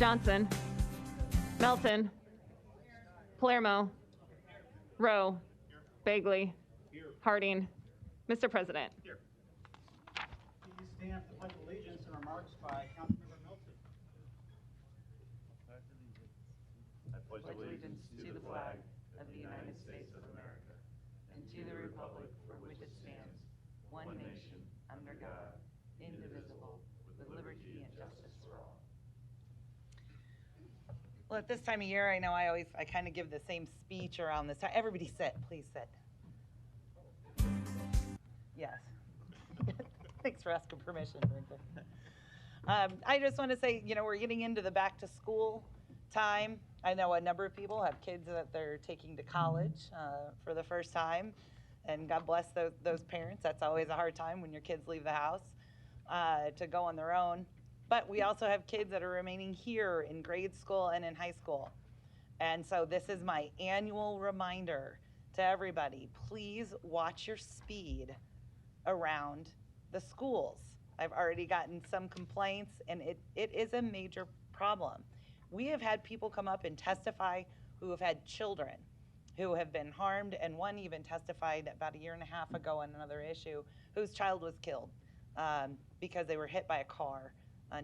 Johnson, Melton, Palermo, Rowe, Bagley, Harding. Mr. President. Here. Please stand for the Pledge of Allegiance and remarks by Councilmember Melton. I pledge allegiance to the flag of the United States of America and to the republic for which it stands, one nation, under God, indivisible, with liberty and justice for all. Well, at this time of year, I know I kind of give the same speech around this time. Everybody sit, please sit. Yes. Thanks for asking permission, Brinker. I just want to say, we're getting into the back to school time. I know a number of people have kids that they're taking to college for the first time, and God bless those parents. That's always a hard time when your kids leave the house to go on their own. But we also have kids that are remaining here in grade school and in high school. And so this is my annual reminder to everybody, please watch your speed around the schools. I've already gotten some complaints, and it is a major problem. We have had people come up and testify who have had children who have been harmed, and one even testified about a year and a half ago on another issue whose child was killed because they were hit by a car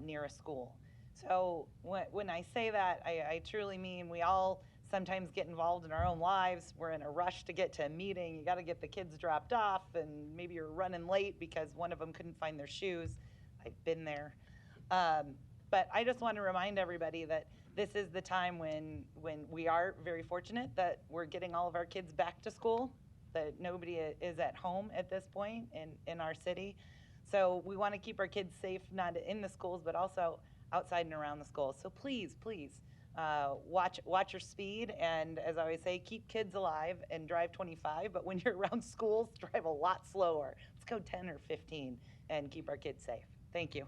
near a school. So when I say that, I truly mean we all sometimes get involved in our own lives. We're in a rush to get to a meeting. You got to get the kids dropped off, and maybe you're running late because one of them couldn't find their shoes. I've been there. But I just want to remind everybody that this is the time when we are very fortunate that we're getting all of our kids back to school, that nobody is at home at this point in our city. So we want to keep our kids safe, not in the schools, but also outside and around the schools. So please, watch your speed, and as I always say, keep kids alive and drive 25, but when you're around schools, drive a lot slower. Let's go 10 or 15 and keep our kids safe. Thank you.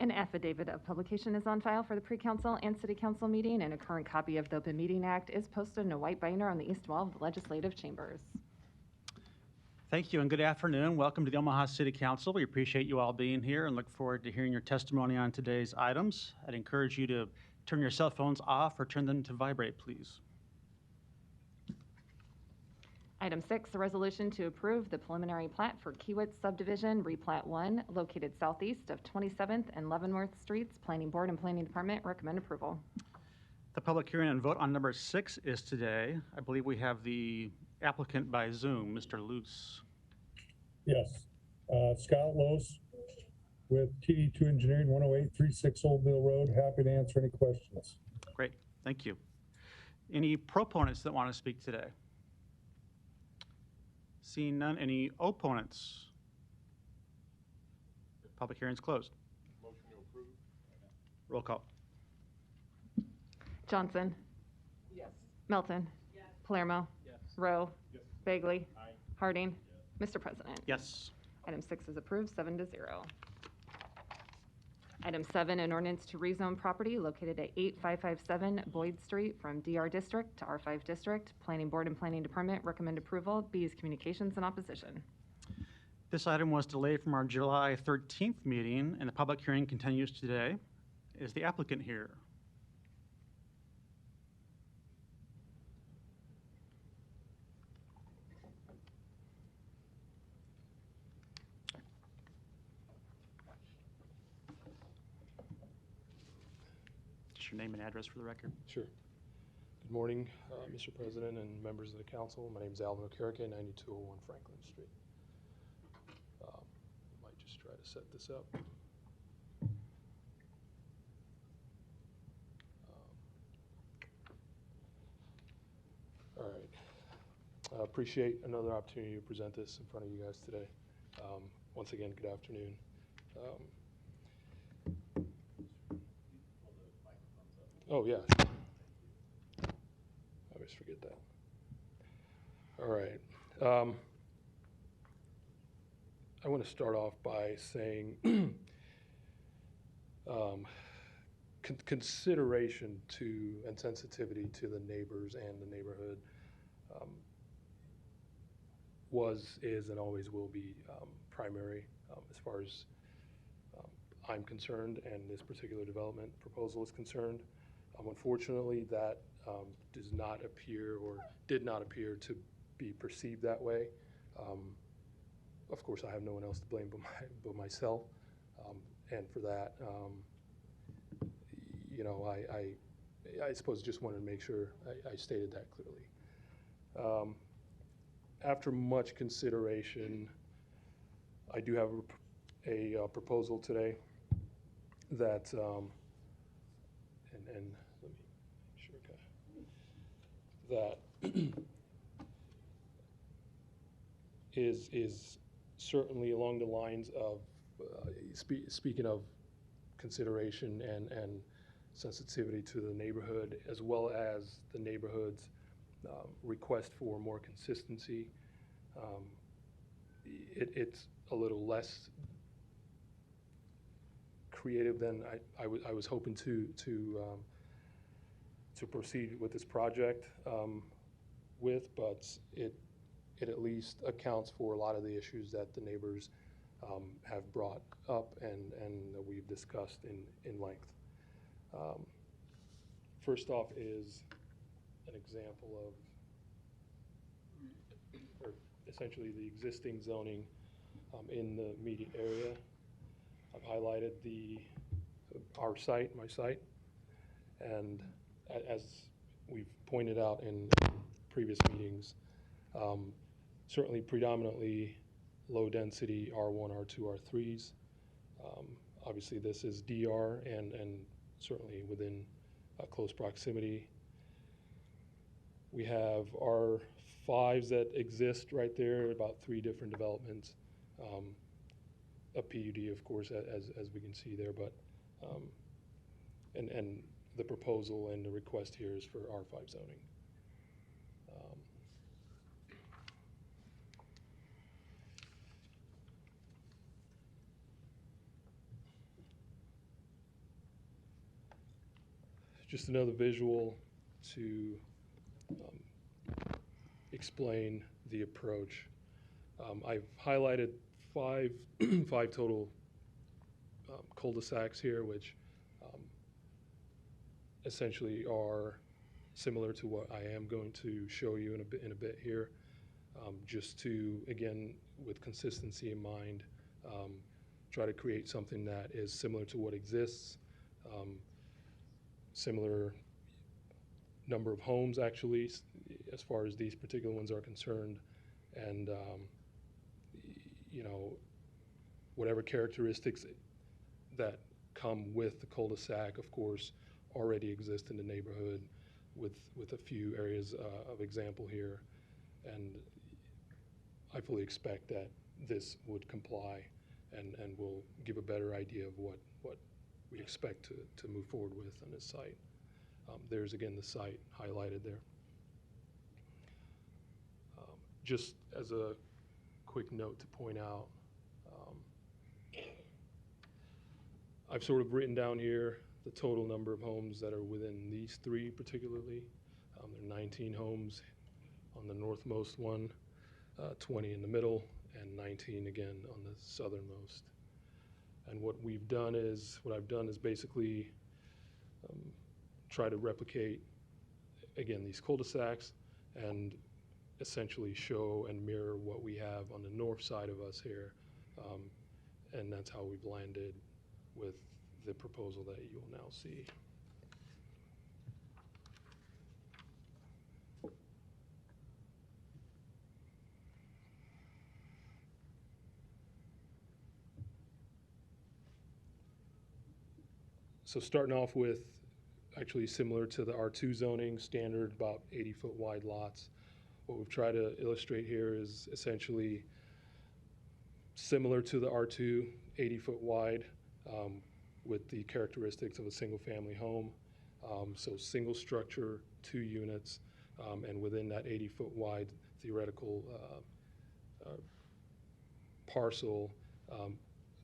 An affidavit of publication is on file for the pre-council and city council meeting, and a current copy of the Open Meeting Act is posted in a white binder on the east wall of the legislative chambers. Thank you and good afternoon. Welcome to the Omaha City Council. We appreciate you all being here and look forward to hearing your testimony on today's items. I'd encourage you to turn your cell phones off or turn them to vibrate, please. Item 6, a resolution to approve the preliminary plat for Kiewitz Subdivision, Replat 1, located southeast of 27th and Leavenworth Streets. Planning Board and Planning Department recommend approval. The public hearing and vote on number 6 is today. I believe we have the applicant by Zoom, Mr. Luce. Yes, Scott Luce with TD2 Engineering, 10836 Old Mill Road. Happy to answer any questions. Great, thank you. Any proponents that want to speak today? Seeing none, any opponents? Public hearing's closed. Motion to approve. Roll call. Johnson. Yes. Melton. Yes. Palermo. Yes. Rowe. Yes. Bagley. Aye. Harding. Yes. Mr. President. Yes. Item 6 is approved, 7-0. Item 7, an ordinance to rezone property located at 8557 Boyd Street from DR District to R5 District. Planning Board and Planning Department recommend approval. B is communications and opposition. This item was delayed from our July 13th meeting, and the public hearing continues today. Is the applicant here? Just your name and address for the record. Sure. Good morning, Mr. President and members of the council. My name is Alvin Okereke, 9201 Franklin Street. Might just try to set this up. All right. I appreciate another opportunity to present this in front of you guys today. Once again, good afternoon. Oh, yeah. I always forget that. All right. I want to start off by saying consideration to and sensitivity to the neighbors and the neighborhood is, and always will be primary as far as I'm concerned and this particular development proposal is concerned. Unfortunately, that does not appear or did not appear to be perceived that way. Of course, I have no one else to blame but myself. And for that, you know, I suppose just wanted to make sure I stated that clearly. After much consideration, I do have a proposal today that, and let me make sure, that is certainly along the lines of, speaking of consideration and sensitivity to the neighborhood, as well as the neighborhood's request for more consistency. It's a little less creative than I was hoping to proceed with this project with, but it at least accounts for a lot of the issues that the neighbors have brought up and that we've discussed in length. First off is an example of, or essentially the existing zoning in the immediate area. I've highlighted our site, my site, and as we've pointed out in previous meetings, certainly predominantly low density R1, R2, R3s. Obviously this is DR and certainly within close proximity. We have R5s that exist right there, about 3 different developments. A PUD, of course, as we can see there, but and the proposal and the request here is for R5 zoning. Just another visual to explain the approach. I've highlighted 5 total cul-de-sacs here, which essentially are similar to what I am going to show you in a bit here, just to, again, with consistency in mind, try to create something that is similar to what exists, similar number of homes actually, as far as these particular ones are concerned, and you know, whatever characteristics that come with the cul-de-sac, of course, already exist in the neighborhood with a few areas of example here. And I fully expect that this would comply and will give a better idea of what we expect to move forward with on this site. There's again the site highlighted there. Just as a quick note to point out, I've sort of written down here the total number of homes that are within these 3 particularly. There are 19 homes on the northmost one, 20 in the middle, and 19 again on the southernmost. And what I've done is basically try to replicate, again, these cul-de-sacs and essentially show and mirror what we have on the north side of us here. And that's how we've landed with the proposal that you will now see. So starting off with actually similar to the R2 zoning standard, about 80-foot wide lots. What we've tried to illustrate here is essentially similar to the R2, 80-foot wide, with the characteristics of a single-family home. So single structure, 2 units, and within that 80-foot wide theoretical parcel,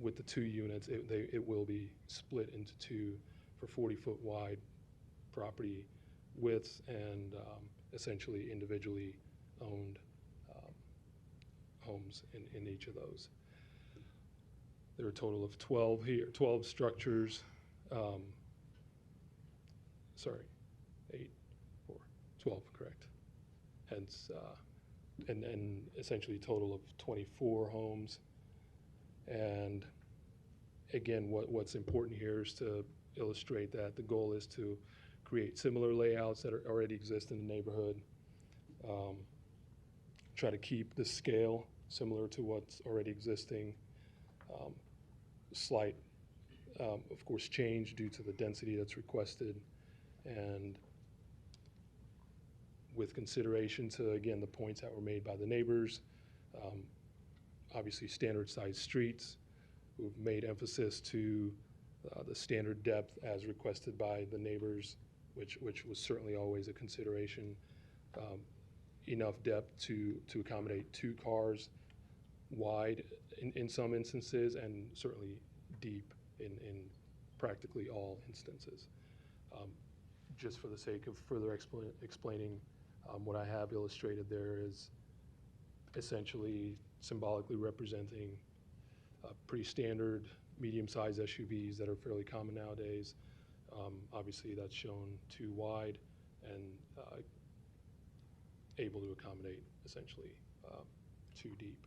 with the 2 units, it will be split into 2 for 40-foot wide property widths and essentially individually owned homes in each of those. There are a total of 12 here, 12 structures. Sorry, 8, 4, 12, correct. Hence, and essentially a total of 24 homes. And again, what's important here is to illustrate that the goal is to create similar layouts that already exist in the neighborhood. Try to keep the scale similar to what's already existing. Slight, of course, change due to the density that's requested, and with consideration to, again, the points that were made by the neighbors, obviously standard sized streets. We've made emphasis to the standard depth as requested by the neighbors, which was certainly always a consideration. Enough depth to accommodate 2 cars wide in some instances, and certainly deep in practically all instances. Just for the sake of further explaining, what I have illustrated there is essentially symbolically representing pretty standard medium-sized SUVs that are fairly common nowadays. Obviously, that's shown 2 wide and able to accommodate essentially 2 deep.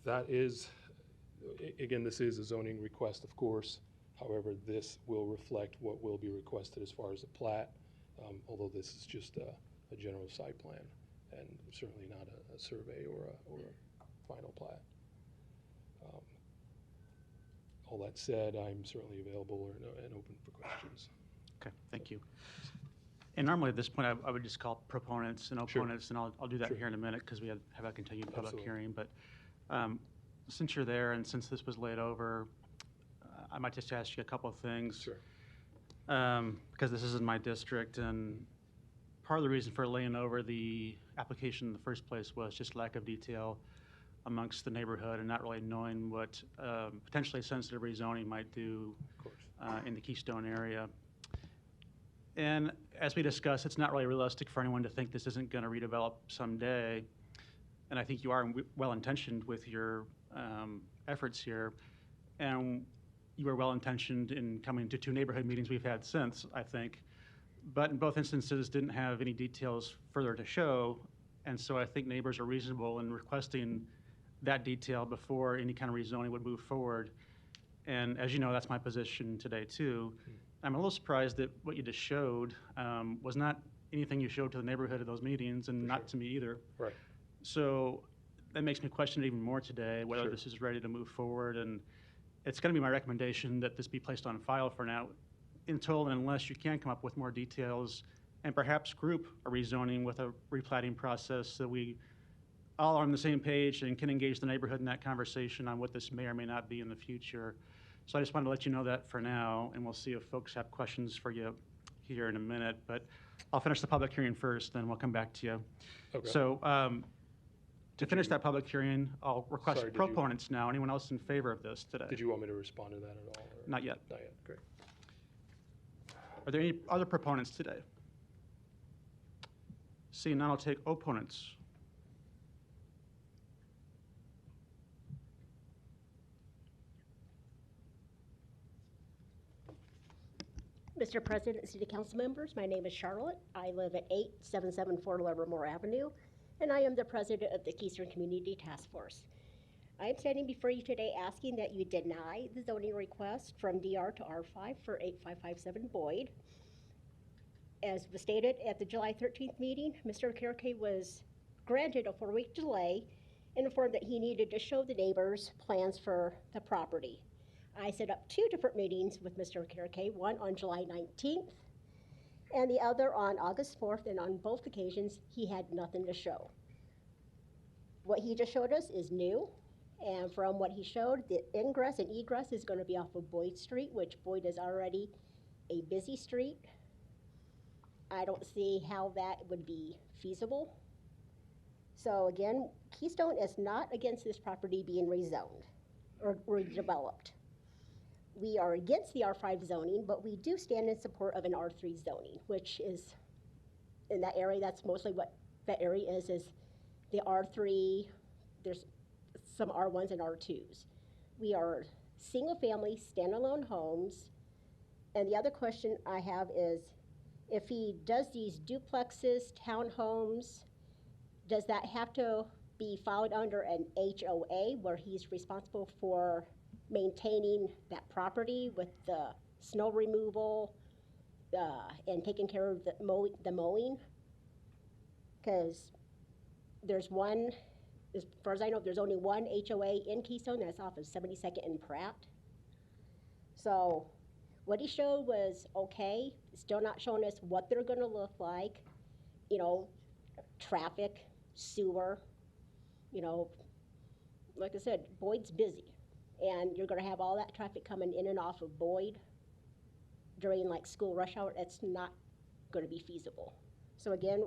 That is, again, this is a zoning request, of course. However, this will reflect what will be requested as far as the plat, although this is just a general site plan and certainly not a survey or a final plat. All that said, I'm certainly available and open for questions. Okay, thank you. And normally at this point, I would just call proponents and opponents, and I'll do that Sure. here in a minute because we have a continued public Absolutely. hearing. But since you're there and since this was laid over, I might just ask you a couple of things. Sure. Because this isn't my district, and part of the reason for laying over the application in the first place was just lack of detail amongst the neighborhood and not really knowing what potentially sensitive rezoning might do Of course. in the Keystone area. And as we discussed, it's not really realistic for anyone to think this isn't going to redevelop someday. And I think you are well-intentioned with your efforts here. And you are well-intentioned in coming to 2 neighborhood meetings we've had since, I think. But in both instances, didn't have any details further to show. And so I think neighbors are reasonable in requesting that detail before any kind of rezoning would move forward. And as you know, that's my position today, too. I'm a little surprised that what you just showed was not anything you showed to the neighborhood at those meetings, and not to me either. Right. So that makes me question it even more today, whether Sure. this is ready to move forward. And it's going to be my recommendation that this be placed on file for now, until and unless you can come up with more details and perhaps group a rezoning with a replatting process so we all are on the same page and can engage the neighborhood in that conversation on what this may or may not be in the future. So I just wanted to let you know that for now, and we'll see if folks have questions for you here in a minute. But I'll finish the public hearing first, then we'll come back to you. Okay. So to finish that public hearing, I'll request Sorry, did you- proponents now. Anyone else in favor of this today? Did you want me to respond to that at all? Or? Not yet. Not yet. Great. Are there any other proponents today? Seeing none, I'll take opponents. Mr. President and City Council members, my name is Charlotte. I live at 8774 Livermore Avenue, and I am the president of the Keystone Community Task Force. I am standing before you today asking that you deny the zoning request from DR to R5 for 8557 Boyd. As was stated at the July 13th meeting, Mr. Kirke was granted a 4-week delay and informed that he needed to show the neighbors plans for the property. I set up 2 different meetings with Mr. Kirke, one on July 19th and the other on August 4th, and on both occasions, he had nothing to show. What he just showed us is new, and from what he showed, the ingress and egress is going to be off of Boyd Street, which Boyd is already a busy street. I don't see how that would be feasible. So again, Keystone is not against this property being rezoned or redeveloped. We are against the R5 zoning, but we do stand in support of an R3 zoning, which is in that area. That's mostly what that area is the R3. There's some R1s and R2s. We are single-family, standalone homes. And the other question I have is, if he does these duplexes, townhomes, does that have to be filed under an HOA where he's responsible for maintaining that property with the snow removal and taking care of the mowing? Because there's one, as far as I know, there's only one HOA in Keystone, that's off of 72nd and Pratt. So what he showed was okay, still not showing us what they're gonna look like, you know, traffic, sewer, you know, like I said, Boyd's busy. And you're gonna have all that traffic coming in and off of Boyd during like school rush hour. That's not gonna be feasible. So again,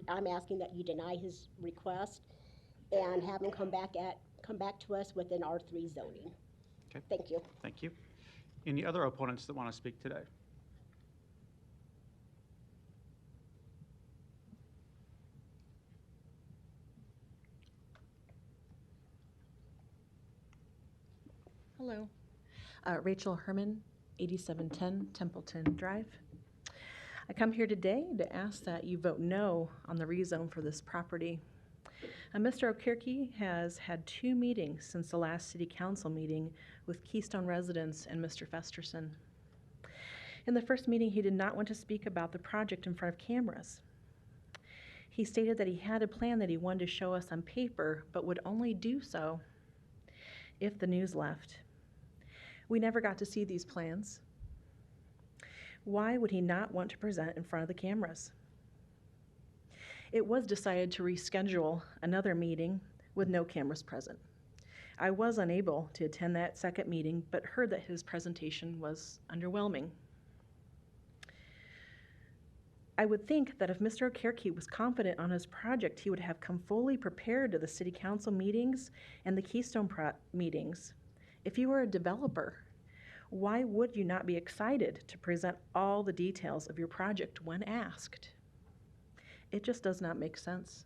I'm asking that you deny his request and have him come back to us with an R3 zoning. Okay. Thank you. Thank you. Any other opponents that want to speak today? Hello. Rachel Herman, 8710 Templeton Drive. I come here today to ask that you vote no on the rezone for this property. Mr. O'Kirky has had 2 meetings since the last city council meeting with Keystone residents and Mr. Festerson. In the first meeting, he did not want to speak about the project in front of cameras. He stated that he had a plan that he wanted to show us on paper, but would only do so if the news left. We never got to see these plans. Why would he not want to present in front of the cameras? It was decided to reschedule another meeting with no cameras present. I was unable to attend that second meeting, but heard that his presentation was underwhelming. I would think that if Mr. O'Kirky was confident on his project, he would have come fully prepared to the city council meetings and the Keystone meetings. If you were a developer, why would you not be excited to present all the details of your project when asked? It just does not make sense.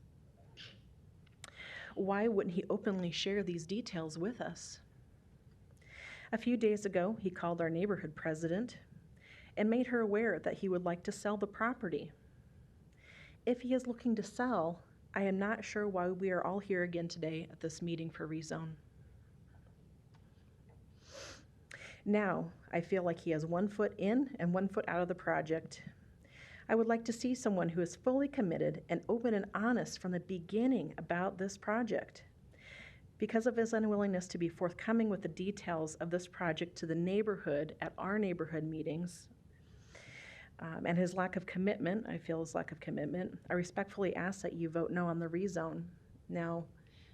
Why wouldn't he openly share these details with us? A few days ago, he called our neighborhood president and made her aware that he would like to sell the property. If he is looking to sell, I am not sure why we are all here again today at this meeting for rezone. Now, I feel like he has 1 foot in and 1 foot out of the project. I would like to see someone who is fully committed and open and honest from the beginning about this project. Because of his unwillingness to be forthcoming with the details of this project to the neighborhood at our neighborhood meetings, and his lack of commitment, I feel his lack of commitment, I respectfully ask that you vote no on the rezone. Now,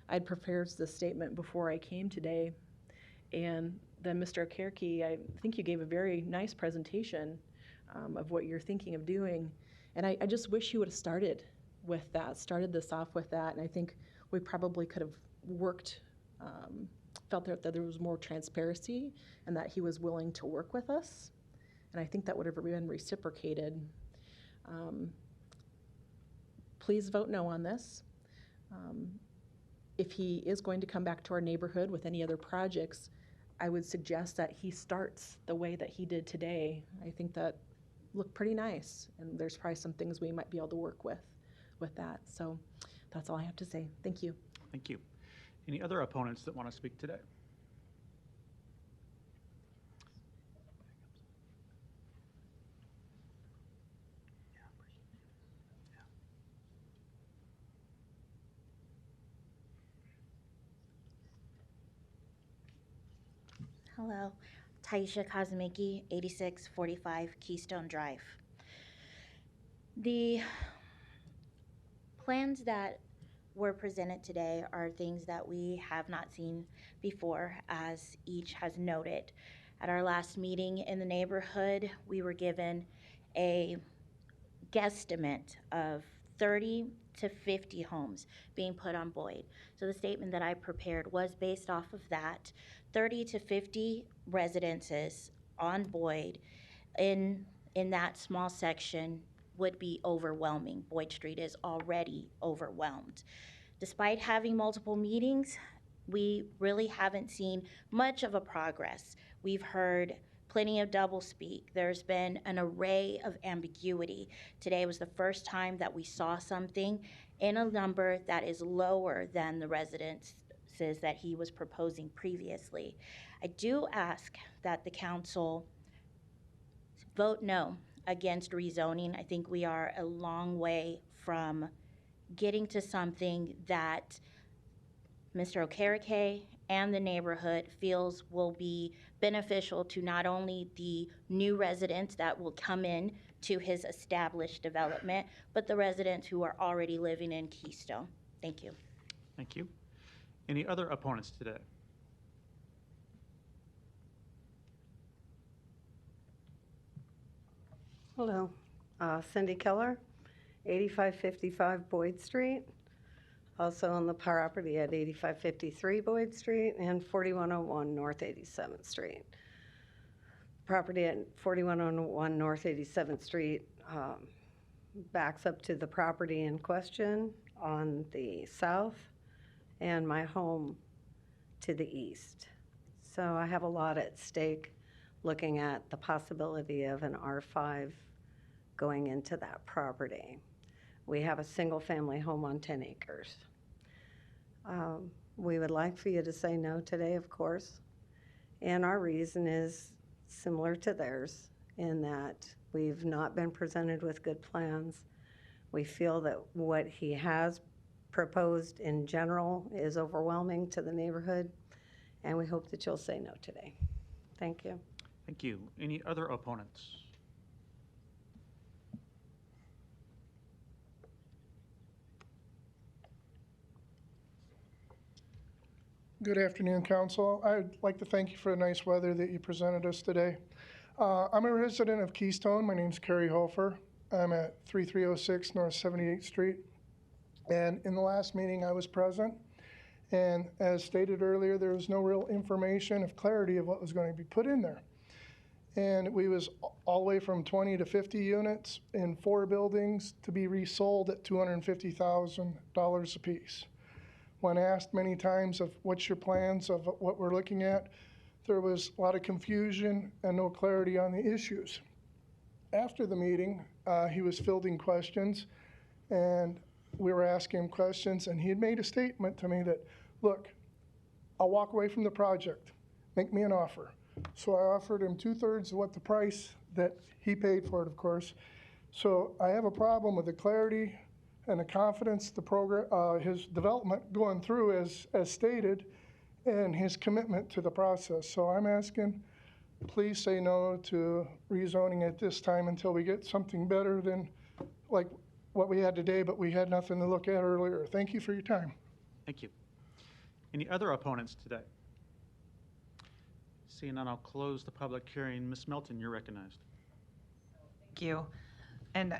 I'd prepared this statement before I came today, and then Mr. O'Kirky, I think you gave a very nice presentation of what you're thinking of doing, and I just wish you would have started this off with that, and I think we probably could have worked, felt that there was more transparency and that he was willing to work with us. And I think that would have been reciprocated. Please vote no on this. If he is going to come back to our neighborhood with any other projects, I would suggest that he starts the way that he did today. I think that looked pretty nice, and there's probably some things we might be able to work with that. So that's all I have to say. Thank you. Thank you. Any other opponents that want to speak today? Hello, Taisha Kazumiki, 8645 Keystone Drive. The plans that were presented today are things that we have not seen before, as each has noted. At our last meeting in the neighborhood, we were given a guesstimate of 30 to 50 homes being put on Boyd. So the statement that I prepared was based off of that. 30 to 50 residences on Boyd in that small section would be overwhelming. Boyd Street is already overwhelmed. Despite having multiple meetings, we really haven't seen much of a progress. We've heard plenty of doublespeak. There's been an array of ambiguity. Today was the first time that we saw something in a number that is lower than the residences that he was proposing previously. I do ask that the council vote no against rezoning. I think we are a long way from getting to something that Mr. Okereke and the neighborhood feels will be beneficial to not only the new residents that will come in to his established development, but the residents who are already living in Keystone. Thank you. Thank you. Any other opponents today? Hello, Cindy Keller, 8555 Boyd Street. Also on the property at 8553 Boyd Street and 4101 North 87th Street. Property at 4101 North 87th Street backs up to the property in question on the south and my home to the east. So I have a lot at stake looking at the possibility of an R5 going into that property. We have a single family home on 10 acres. We would like for you to say no today, of course. And our reason is similar to theirs in that we've not been presented with good plans. We feel that what he has proposed in general is overwhelming to the neighborhood, and we hope that you'll say no today. Thank you. Thank you. Any other opponents? Good afternoon, Council. I'd like to thank you for the nice weather that you presented us today. I'm a resident of Keystone. My name's Kerry Hofer. I'm at 3306 North 78th Street. And in the last meeting, I was present. And as stated earlier, there was no real information of clarity of what was going to be put in there. And we was all the way from 20 to 50 units in 4 buildings to be resold at $250,000 apiece. When asked many times of what's your plans of what we're looking at, there was a lot of confusion and no clarity on the issues. After the meeting, he was fielding questions, and we were asking him questions, and he had made a statement to me that, look, I'll walk away from the project, make me an offer. So I offered him 2/3 of what the price that he paid for it, of course. So I have a problem with the clarity and the confidence the program, his development going through as stated, and his commitment to the process. So I'm asking, please say no to rezoning at this time until we get something better than like what we had today, but we had nothing to look at earlier. Thank you for your time. Thank you. Any other opponents today? Seeing none, I'll close the public hearing. Ms. Melton, you're recognized. Thank you. And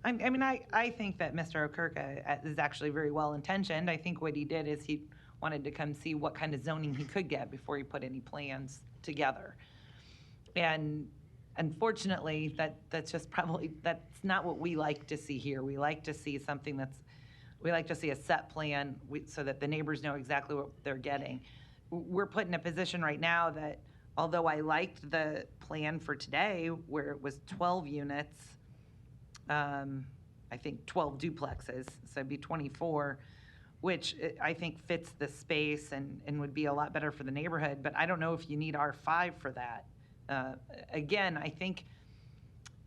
I think that Mr. Okereke is actually very well intentioned. I think what he did is he wanted to come see what kind of zoning he could get before he put any plans together. And unfortunately, that's just probably, that's not what we like to see here. We like to see something we like to see a set plan so that the neighbors know exactly what they're getting. We're put in a position right now that although I liked the plan for today where it was 12 units, I think 12 duplexes, so it'd be 24, which I think fits the space and would be a lot better for the neighborhood, but I don't know if you need R5 for that. Again, I think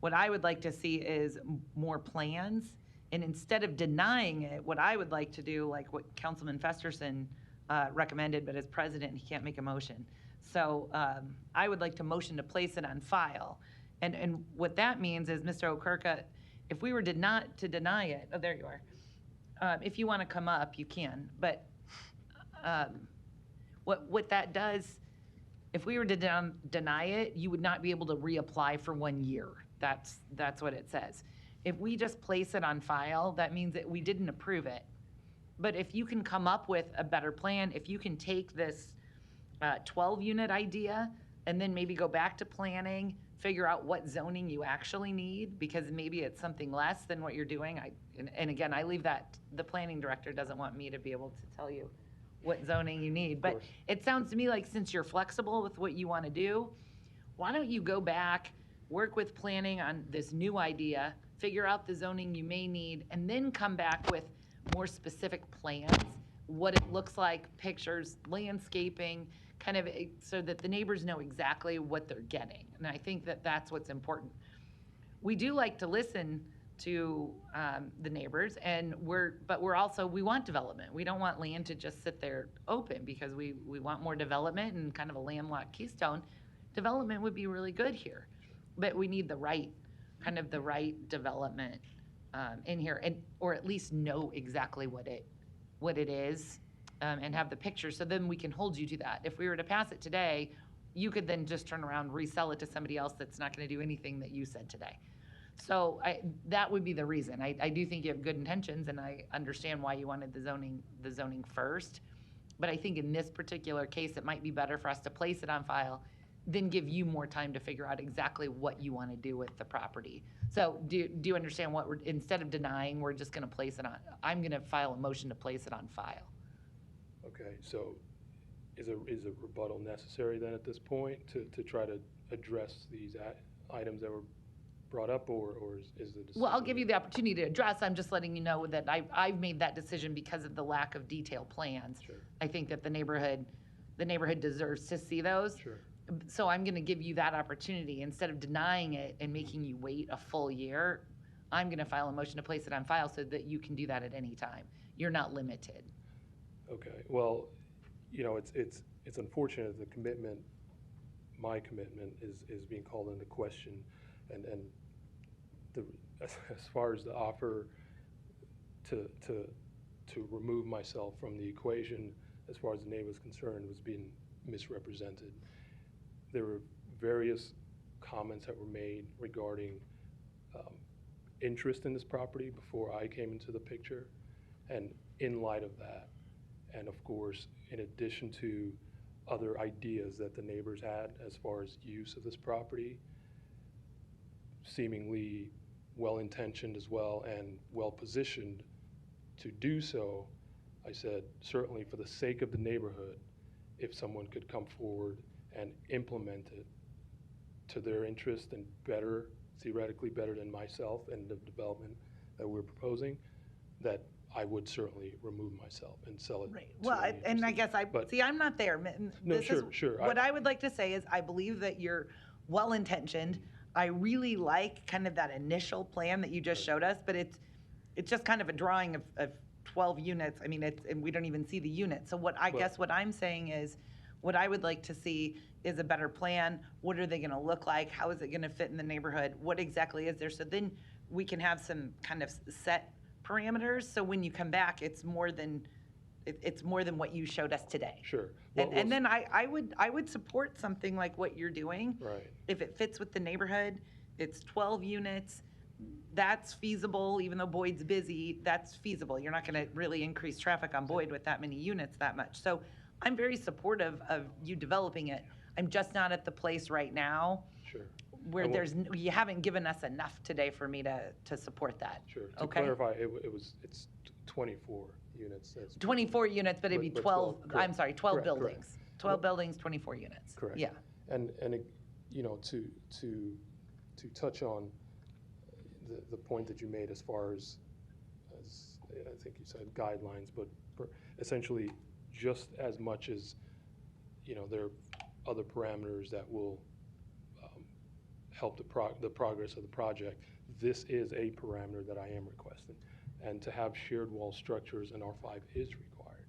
what I would like to see is more plans, and instead of denying it, what I would like to do, like what Councilman Festerson recommended, but as president, he can't make a motion. So I would like to motion to place it on file. And what that means is, Mr. Okereke, if we were to deny it, oh, there you are. If you want to come up, you can. But what that does, if we were to deny it, you would not be able to reapply for 1 year. That's what it says. If we just place it on file, that means that we didn't approve it. But if you can come up with a better plan, if you can take this 12-unit idea and then maybe go back to planning, figure out what zoning you actually need, because maybe it's something less than what you're doing. And again, I leave that, the planning director doesn't want me to be able to tell you what zoning you need. But course. it sounds to me like since you're flexible with what you want to do, why don't you go back, work with planning on this new idea, figure out the zoning you may need, and then come back with more specific plans, what it looks like, pictures, landscaping, kind of so that the neighbors know exactly what they're getting. And I think that that's what's important. We do like to listen to the neighbors, but we want development. We don't want land to just sit there open because we want more development, and kind of a landlocked Keystone development would be really good here. But we need the right development in here, or at least know exactly what it is, and have the picture, so then we can hold you to that. If we were to pass it today, you could then just turn around, resell it to somebody else that's not going to do anything that you said today. So that would be the reason. I do think you have good intentions, and I understand why you wanted the zoning first. But I think in this particular case, it might be better for us to place it on file, then give you more time to figure out exactly what you want to do with the property. So do you understand what instead of denying, we're just going to place it on, I'm going to file a motion to place it on file. Okay, so is a rebuttal necessary then at this point to try to address these items that were brought up, or is the decision? Well, I'll give you the opportunity to address. I'm just letting you know that I've made that decision because of the lack of detailed plans. Sure. I think that the neighborhood deserves to see those. Sure. So I'm going to give you that opportunity. Instead of denying it and making you wait a full year, I'm going to file a motion to place it on file so that you can do that at any time. You're not limited. Okay, well, it's unfortunate the commitment, my commitment is being called into question, and as far as the offer to remove myself from the equation, as far as the neighbor was concerned, was being misrepresented. There were various comments that were made regarding interest in this property before I came into the picture, and in light of that, and of course, in addition to other ideas that the neighbors had as far as use of this property, seemingly well-intentioned as well and well-positioned to do so, I said, certainly for the sake of the neighborhood, if someone could come forward and implement it to their interest and better, theoretically better than myself and the development that we're proposing, that I would certainly remove myself and sell it. Right. to Well, any and I interested- guess but- see, I'm not there. No, This is- sure. What I would like to say is I believe that you're well-intentioned. I really like kind of that initial plan that you just showed us, but it's just kind of a drawing of 12 units. I mean, and we don't even see the units. So what I'm saying is, what I would like to see is a better plan. What are they going to look like? How is it going to fit in the neighborhood? What exactly is there? So then we can have some kind of set parameters. So when you come back, it's more than what you showed us today. Sure. And then I would support something like what you're doing. Right. If it fits with the neighborhood, it's 12 units. That's feasible, even though Boyd's busy, that's feasible. You're not going to really increase traffic on Boyd with that many units that much. So I'm very supportive of you developing it. I'm just not at the place right now Sure. where you haven't given us enough today for me to support that. Sure. To Okay? clarify, it's 24 units. That's 24 units, but it'd be But 12, 12, I'm sorry, 12 correct, buildings. 12 buildings, 24 units. correct. Yeah. And to touch on the point that you made as far as I think you said guidelines, but essentially just as much as there are other parameters that will help the progress of the project. This is a parameter that I am requesting, and to have shared wall structures in R5 is required.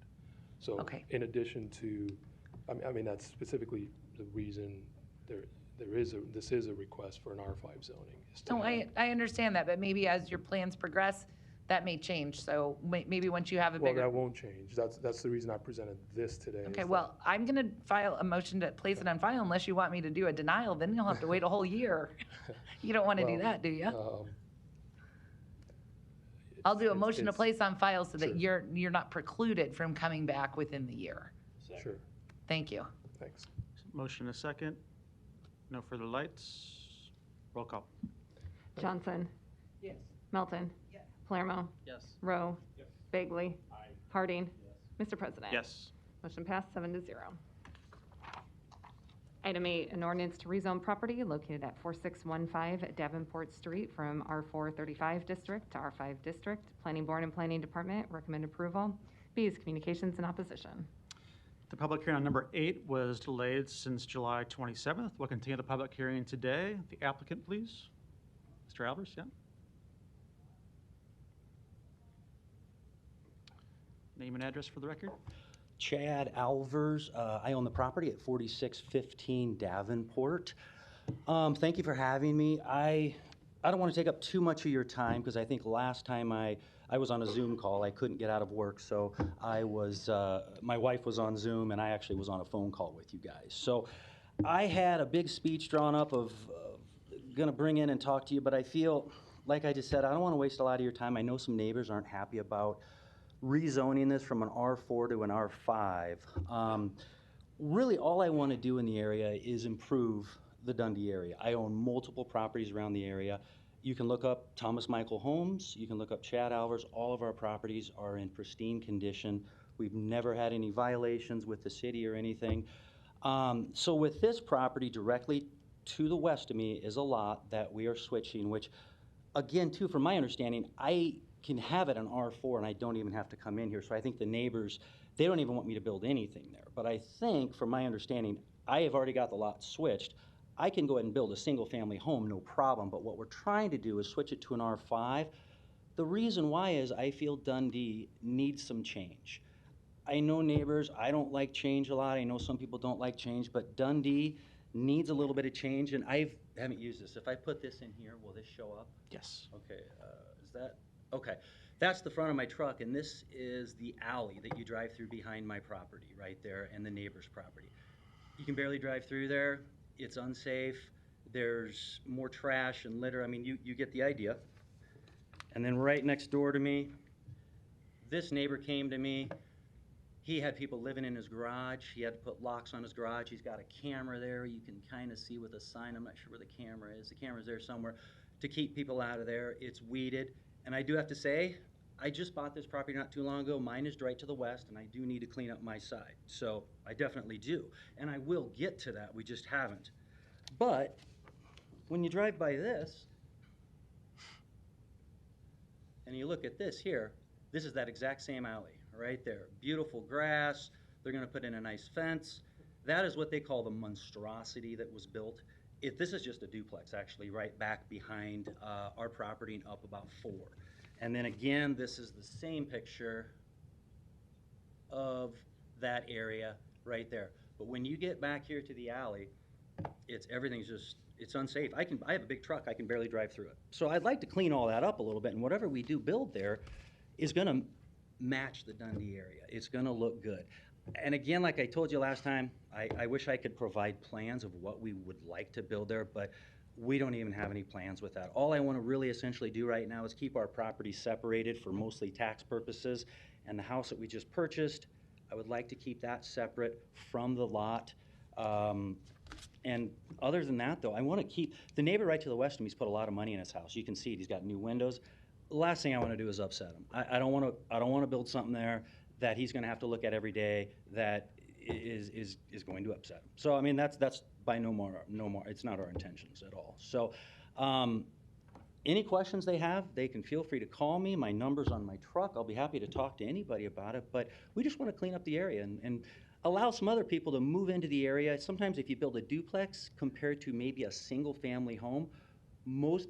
So Okay. in addition to, I mean that's specifically the reason this is a request for an R5 zoning. is to No, have- I understand that, but maybe as your plans progress, that may change. So maybe once you have a Well, bigger. that won't change. That's the reason I presented this today. Okay, is well, I'm going to file a motion to place it on file unless you want me to do a denial, then you'll have to wait a whole year. You don't want to do Well, that, do you? that, I'll do a motion to place on file so that Sure. you're not precluded from coming back within the year. Sure, Thank you. thanks. Motion a second. No further lights. Roll call. Johnson. Yes. Melton. Yes. Palermo. Yes. Rowe. Bagley. Harding. Mr. President. Yes. Motion passed 7-0. Item 8, an ordinance to rezone property located at 4615 Davenport Street from R435 District to R5 District. Planning Board and Planning Department recommend approval. B is communications and opposition. The public hearing on number 8 was delayed since July 27th. We'll continue the public hearing today. The applicant, please. Mr. Albers, yeah. Name and address for the record. Chad Alvers. I own the property at 4615 Davenport. Thank you for having me. I don't want to take up too much of your time because I think last time I was on a Zoom call. I couldn't get out of work, so my wife was on Zoom and I actually was on a phone call with you guys. So I had a big speech drawn up of gonna bring in and talk to you, but I feel, like I just said, I don't want to waste a lot of your time. I know some neighbors aren't happy about rezoning this from an R4 to an R5. Really, all I want to do in the area is improve the Dundee area. I own multiple properties around the area. You can look up Thomas Michael Homes. You can look up Chad Alvers. All of our properties are in pristine condition. We've never had any violations with the city or anything. So with this property directly to the west of me is a lot that we are switching, which, again, too, from my understanding, I can have it an R4 and I don't even have to come in here. So I think the neighbors, they don't even want me to build anything there. But I think, from my understanding, I have already got the lot switched. I can go ahead and build a single family home, no problem. But what we're trying to do is switch it to an R5. The reason why is I feel Dundee needs some change. I know neighbors, I don't like change a lot. I know some people don't like change, but Dundee needs a little bit of change. And I haven't used this. If I put this in here, will this show up? Yes. Okay, is that? Okay, that's the front of my truck, and this is the alley that you drive through behind my property right there and the neighbor's property. You can barely drive through there. It's unsafe. There's more trash and litter. I mean, you get the idea. And then right next door to me, this neighbor came to me. He had people living in his garage. He had to put locks on his garage. He's got a camera there. You can kind of see with a sign. I'm not sure where the camera is. The camera's there somewhere to keep people out of there. It's weeded. And I do have to say, I just bought this property not too long ago. Mine is right to the west, and I do need to clean up my side. So I definitely do. And I will get to that. We just haven't. But when you drive by this, and you look at this here, this is that exact same alley right there. Beautiful grass. They're going to put in a nice fence. That is what they call the monstrosity that was built. This is just a duplex, actually, right back behind our property and up about 4. And then again, this is the same picture of that area right there. But when you get back here to the alley, everything's just, it's unsafe. I have a big truck, I can barely drive through it. So I'd like to clean all that up a little bit, and whatever we do build there is gonna match the Dundee area. It's gonna look good. And again, like I told you last time, I wish I could provide plans of what we would like to build there, but we don't even have any plans with that. All I want to really essentially do right now is keep our property separated for mostly tax purposes. And the house that we just purchased, I would like to keep that separate from the lot. And other than that, though, I want to keep, the neighbor right to the west of me's put a lot of money in his house. You can see it, he's got new windows. The last thing I want to do is upset him. I don't want to build something there that he's going to have to look at every day that is going to upset him. So I mean, that's by no more. It's not our intentions at all. So any questions they have, they can feel free to call me. My number's on my truck. I'll be happy to talk to anybody about it. But we just want to clean up the area and allow some other people to move into the area. Sometimes if you build a duplex compared to maybe a single family home,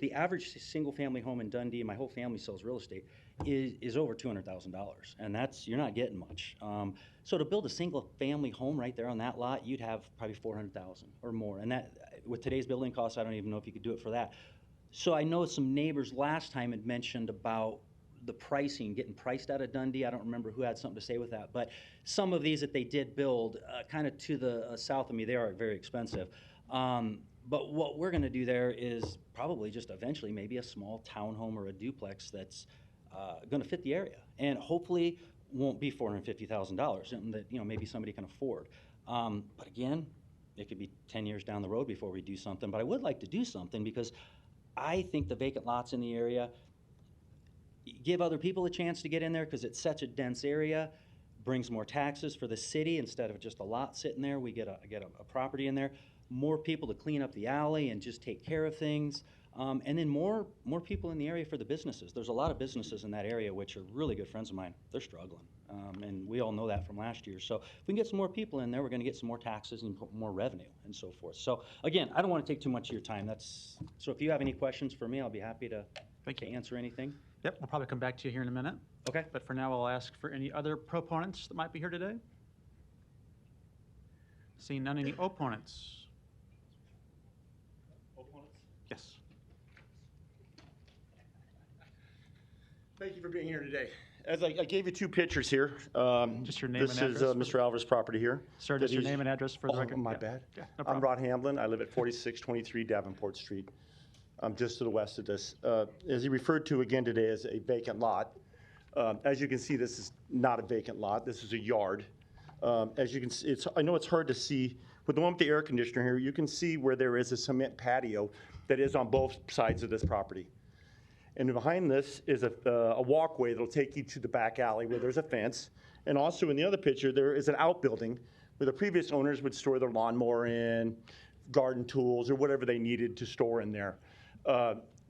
the average single family home in Dundee, my whole family sells real estate, is over $200,000, and you're not getting much. So to build a single family home right there on that lot, you'd have probably $400,000 or more, and that with today's building costs, I don't even know if you could do it for that. So I know some neighbors last time had mentioned about the pricing, getting priced out of Dundee. I don't remember who had something to say with that, but some of these that they did build kind of to the south of me, they are very expensive. But what we're going to do there is probably just eventually maybe a small townhome or a duplex that's going to fit the area, and hopefully won't be $450,000, something that maybe somebody can afford. But again, it could be 10 years down the road before we do something. But I would like to do something because I think the vacant lots in the area give other people a chance to get in there because it's such a dense area. brings more taxes for the city. Instead of just a lot sitting there, we get a property in there. More people to clean up the alley and just take care of things. And then more people in the area for the businesses. There's a lot of businesses in that area which are really good friends of mine. They're struggling. And we all know that from last year. So if we can get some more people in there, we're going to get some more taxes and more revenue and so forth. So again, I don't want to take too much of your time. So if you have any questions for me, I'll be happy to answer anything. Yep, we'll probably come back to you here in a minute. Okay. But for now, I'll ask for any other proponents that might be here today. Seeing none, any opponents? Yes. Thank you for being here today. As I gave you two pictures here. Just your name and This address. is Mr. Alvarez's property here. Sir, just your name and address for the record. My Yeah. bad. Yeah, no I'm problem. Rod Hamblin. I live at 4623 Davenport Street. I'm just to the west of this. As he referred to again today as a vacant lot. As you can see, this is not a vacant lot. This is a yard. As you can see, I know it's hard to see. With the one with the air conditioner here, you can see where there is a cement patio that is on both sides of this property. And behind this is a walkway that'll take you to the back alley where there's a fence. And also in the other picture, there is an outbuilding where the previous owners would store their lawnmower in, garden tools, or whatever they needed to store in there.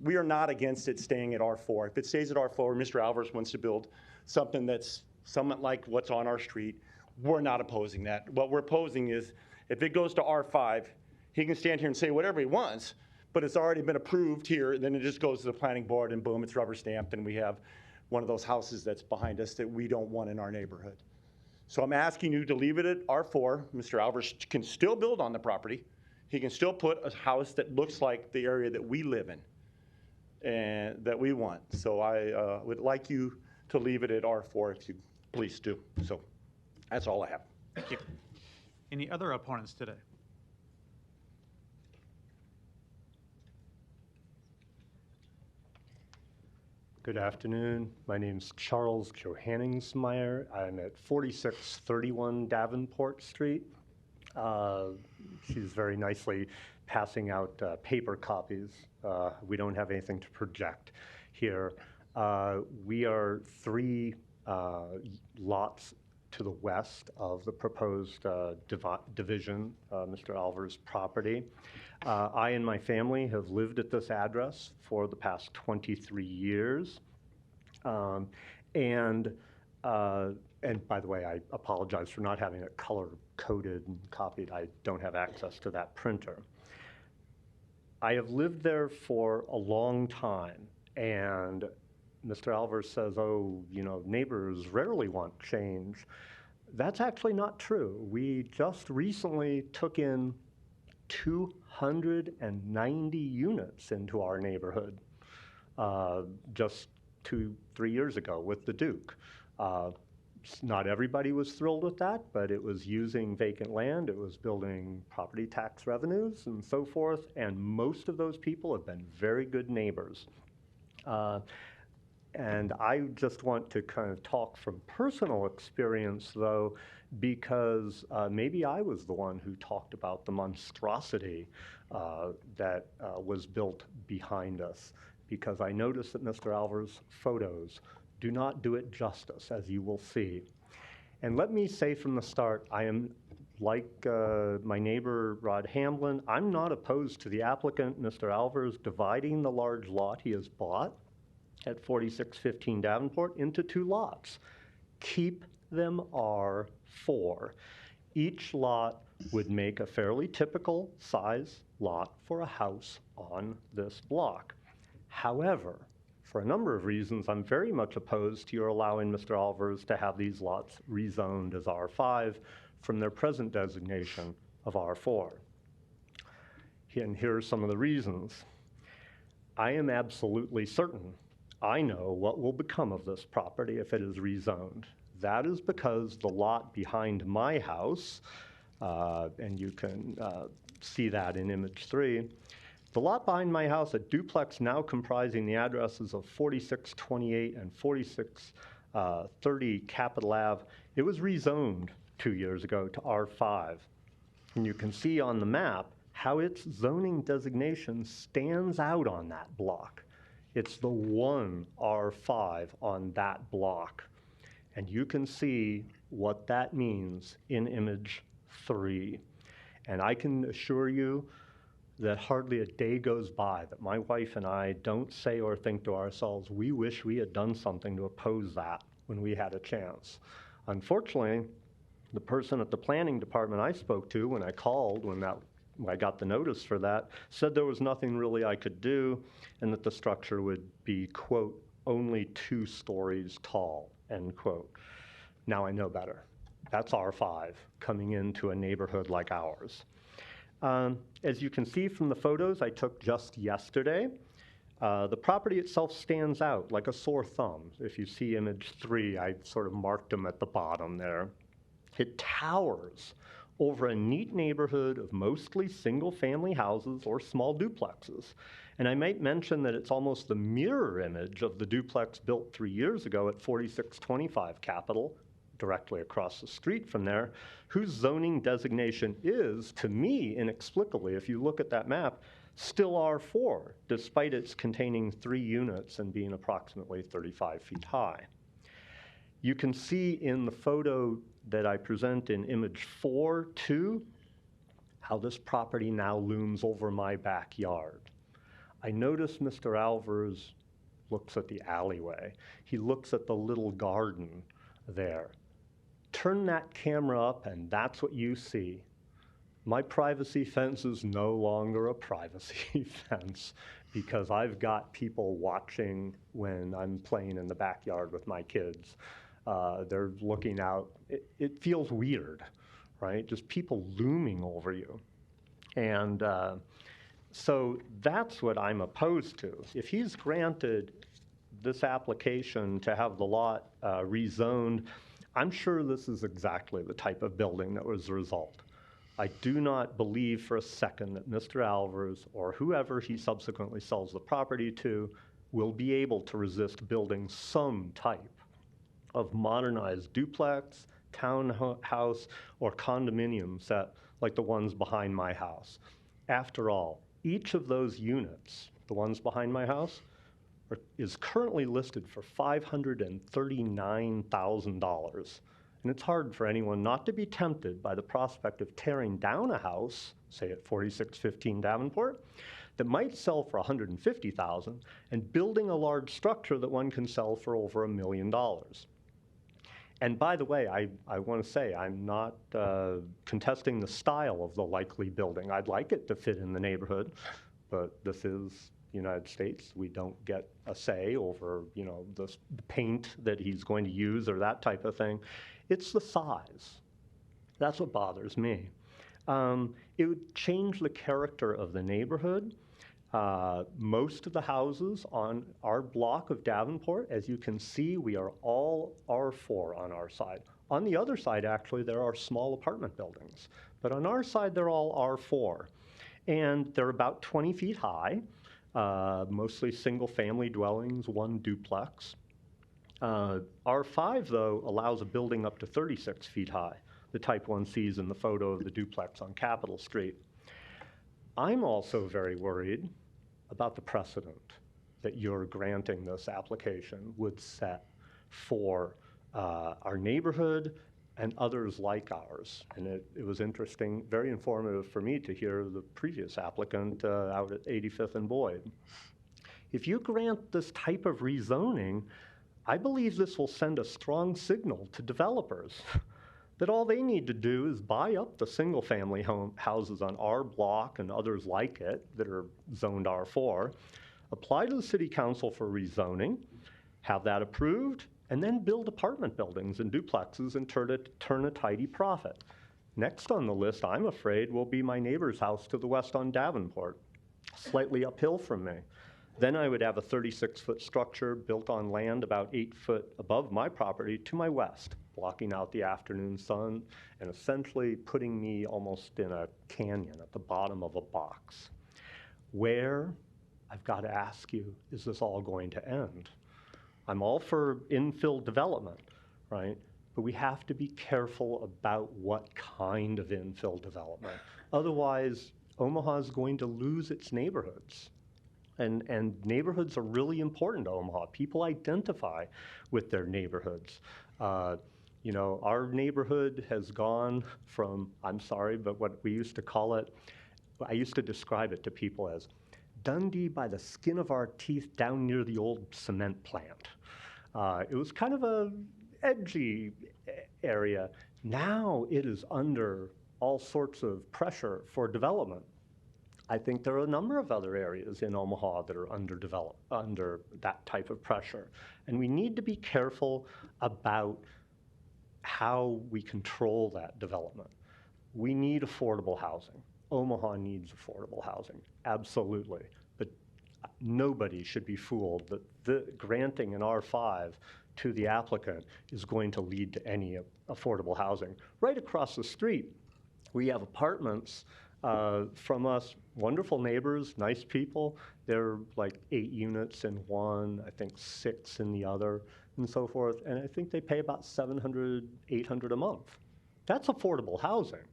We are not against it staying at R4. If it stays at R4, Mr. Alvarez wants to build something that's somewhat like what's on our street, we're not opposing that. What we're opposing is if it goes to R5, he can stand here and say whatever he wants, but it's already been approved here, and then it just goes to the planning board, and boom, it's rubber stamped, and we have one of those houses that's behind us that we don't want in our neighborhood. So I'm asking you to leave it at R4. Mr. Alvarez can still build on the property. He can still put a house that looks like the area that we live in and that we want. So I would like you to leave it at R4 if you please do. So that's all I have. Thank you. Any other opponents today? Good afternoon. My name's Charles Johanningsmeyer. I'm at 4631 Davenport Street. She's very nicely passing out paper copies. We don't have anything to project here. We are 3 lots to the west of the proposed division, Mr. Alvarez's property. I and my family have lived at this address for the past 23 years. And by the way, I apologize for not having it color-coded and copied. I don't have access to that printer. I have lived there for a long time, and Mr. Alvarez says, oh, you know, neighbors rarely want change. That's actually not true. We just recently took in 290 units into our neighborhood just 2-3 years ago with the Duke. Not everybody was thrilled with that, but it was using vacant land, it was building property tax revenues and so forth, and most of those people have been very good neighbors. And I just want to kind of talk from personal experience, though, because maybe I was the one who talked about the monstrosity that was built behind us, because I noticed that Mr. Alvarez's photos do not do it justice, as you will see. And let me say from the start, I am, like my neighbor Rod Hamblin, I'm not opposed to the applicant, Mr. Alvarez, dividing the large lot he has bought at 4615 Davenport into 2 lots. Keep them R4. Each lot would make a fairly typical size lot for a house on this block. However, for a number of reasons, I'm very much opposed to your allowing Mr. Alvarez to have these lots rezoned as R5 from their present designation of R4. And here are some of the reasons. I am absolutely certain I know what will become of this property if it is rezoned. That is because the lot behind my house, and you can see that in image 3, the lot behind my house, a duplex now comprising the addresses of 4628 and 4630 Capitol Ave, it was rezoned 2 years ago to R5. And you can see on the map how its zoning designation stands out on that block. It's the one R5 on that block. And you can see what that means in image 3. And I can assure you that hardly a day goes by that my wife and I don't say or think to ourselves, we wish we had done something to oppose that when we had a chance. Unfortunately, the person at the planning department I spoke to when I called, when I got the notice for that, said there was nothing really I could do and that the structure would be, quote, only 2 stories tall, end quote. Now I know better. That's R5 coming into a neighborhood like ours. As you can see from the photos I took just yesterday, the property itself stands out like a sore thumb. If you see image 3, I sort of marked them at the bottom there. It towers over a neat neighborhood of mostly single-family houses or small duplexes. And I might mention that it's almost the mirror image of the duplex built 3 years ago at 4625 Capitol, directly across the street from there, whose zoning designation is, to me, inexplicably, if you look at that map, still R4, despite its containing 3 units and being approximately 35 feet high. You can see in the photo that I present in image 4, too, how this property now looms over my backyard. I notice Mr. Alvers looks at the alleyway. He looks at the little garden there. Turn that camera up and that's what you see. My privacy fence is no longer a privacy fence because I've got people watching when I'm playing in the backyard with my kids. They're looking out. It feels weird, right? Just people looming over you. And so that's what I'm opposed to. If he's granted this application to have the lot rezoned, I'm sure this is exactly the type of building that was the result. I do not believe for a second that Mr. Alvers or whoever he subsequently sells the property to will be able to resist building some type of modernized duplex, townhouse, or condominium set like the ones behind my house. After all, each of those units, the ones behind my house, is currently listed for $539,000. And it's hard for anyone not to be tempted by the prospect of tearing down a house, say at 4615 Davenport, that might sell for $150,000 and building a large structure that one can sell for over $1 million. And by the way, I want to say I'm not contesting the style of the likely building. I'd like it to fit in the neighborhood, but this is the United States. We don't get a say over, the paint that he's going to use or that type of thing. It's the size. That's what bothers me. It would change the character of the neighborhood. Most of the houses on our block of Davenport, as you can see, we are all R4 on our side. On the other side, actually, there are small apartment buildings. But on our side, they're all R4. And they're about 20 feet high, mostly single-family dwellings, 1 duplex. R5, though, allows a building up to 36 feet high, the type one sees in the photo of the duplex on Capitol Street. I'm also very worried about the precedent that you're granting this application would set for our neighborhood and others like ours. And it was interesting, very informative for me to hear the previous applicant out at 85th and Boyd. If you grant this type of rezoning, I believe this will send a strong signal to developers that all they need to do is buy up the single-family houses on our block and others like it that are zoned R4, apply to the city council for rezoning, have that approved, and then build apartment buildings and duplexes and turn a tidy profit. Next on the list, I'm afraid, will be my neighbor's house to the west on Davenport, slightly uphill from me. Then I would have a 36-foot structure built on land about 8 foot above my property to my west, blocking out the afternoon sun and essentially putting me almost in a canyon at the bottom of a box. Where, I've got to ask you, is this all going to end? I'm all for infill development, right? But we have to be careful about what kind of infill development. Otherwise, Omaha is going to lose its neighborhoods. And neighborhoods are really important to Omaha. People identify with their neighborhoods. You know, our neighborhood has gone from, I'm sorry, but what we used to call it, I used to describe it to people as Dundee by the skin of our teeth down near the old cement plant. It was kind of a edgy area. Now it is under all sorts of pressure for development. I think there are a number of other areas in Omaha that are underdeveloped, under that type of pressure. And we need to be careful about how we control that development. We need affordable housing. Omaha needs affordable housing, absolutely. But nobody should be fooled that the granting an R5 to the applicant is going to lead to any affordable housing. Right across the street, we have apartments from us, wonderful neighbors, nice people. They're like 8 units in one, I think 6 in the other, and so forth. And I think they pay about $700, $800 a month. That's affordable housing.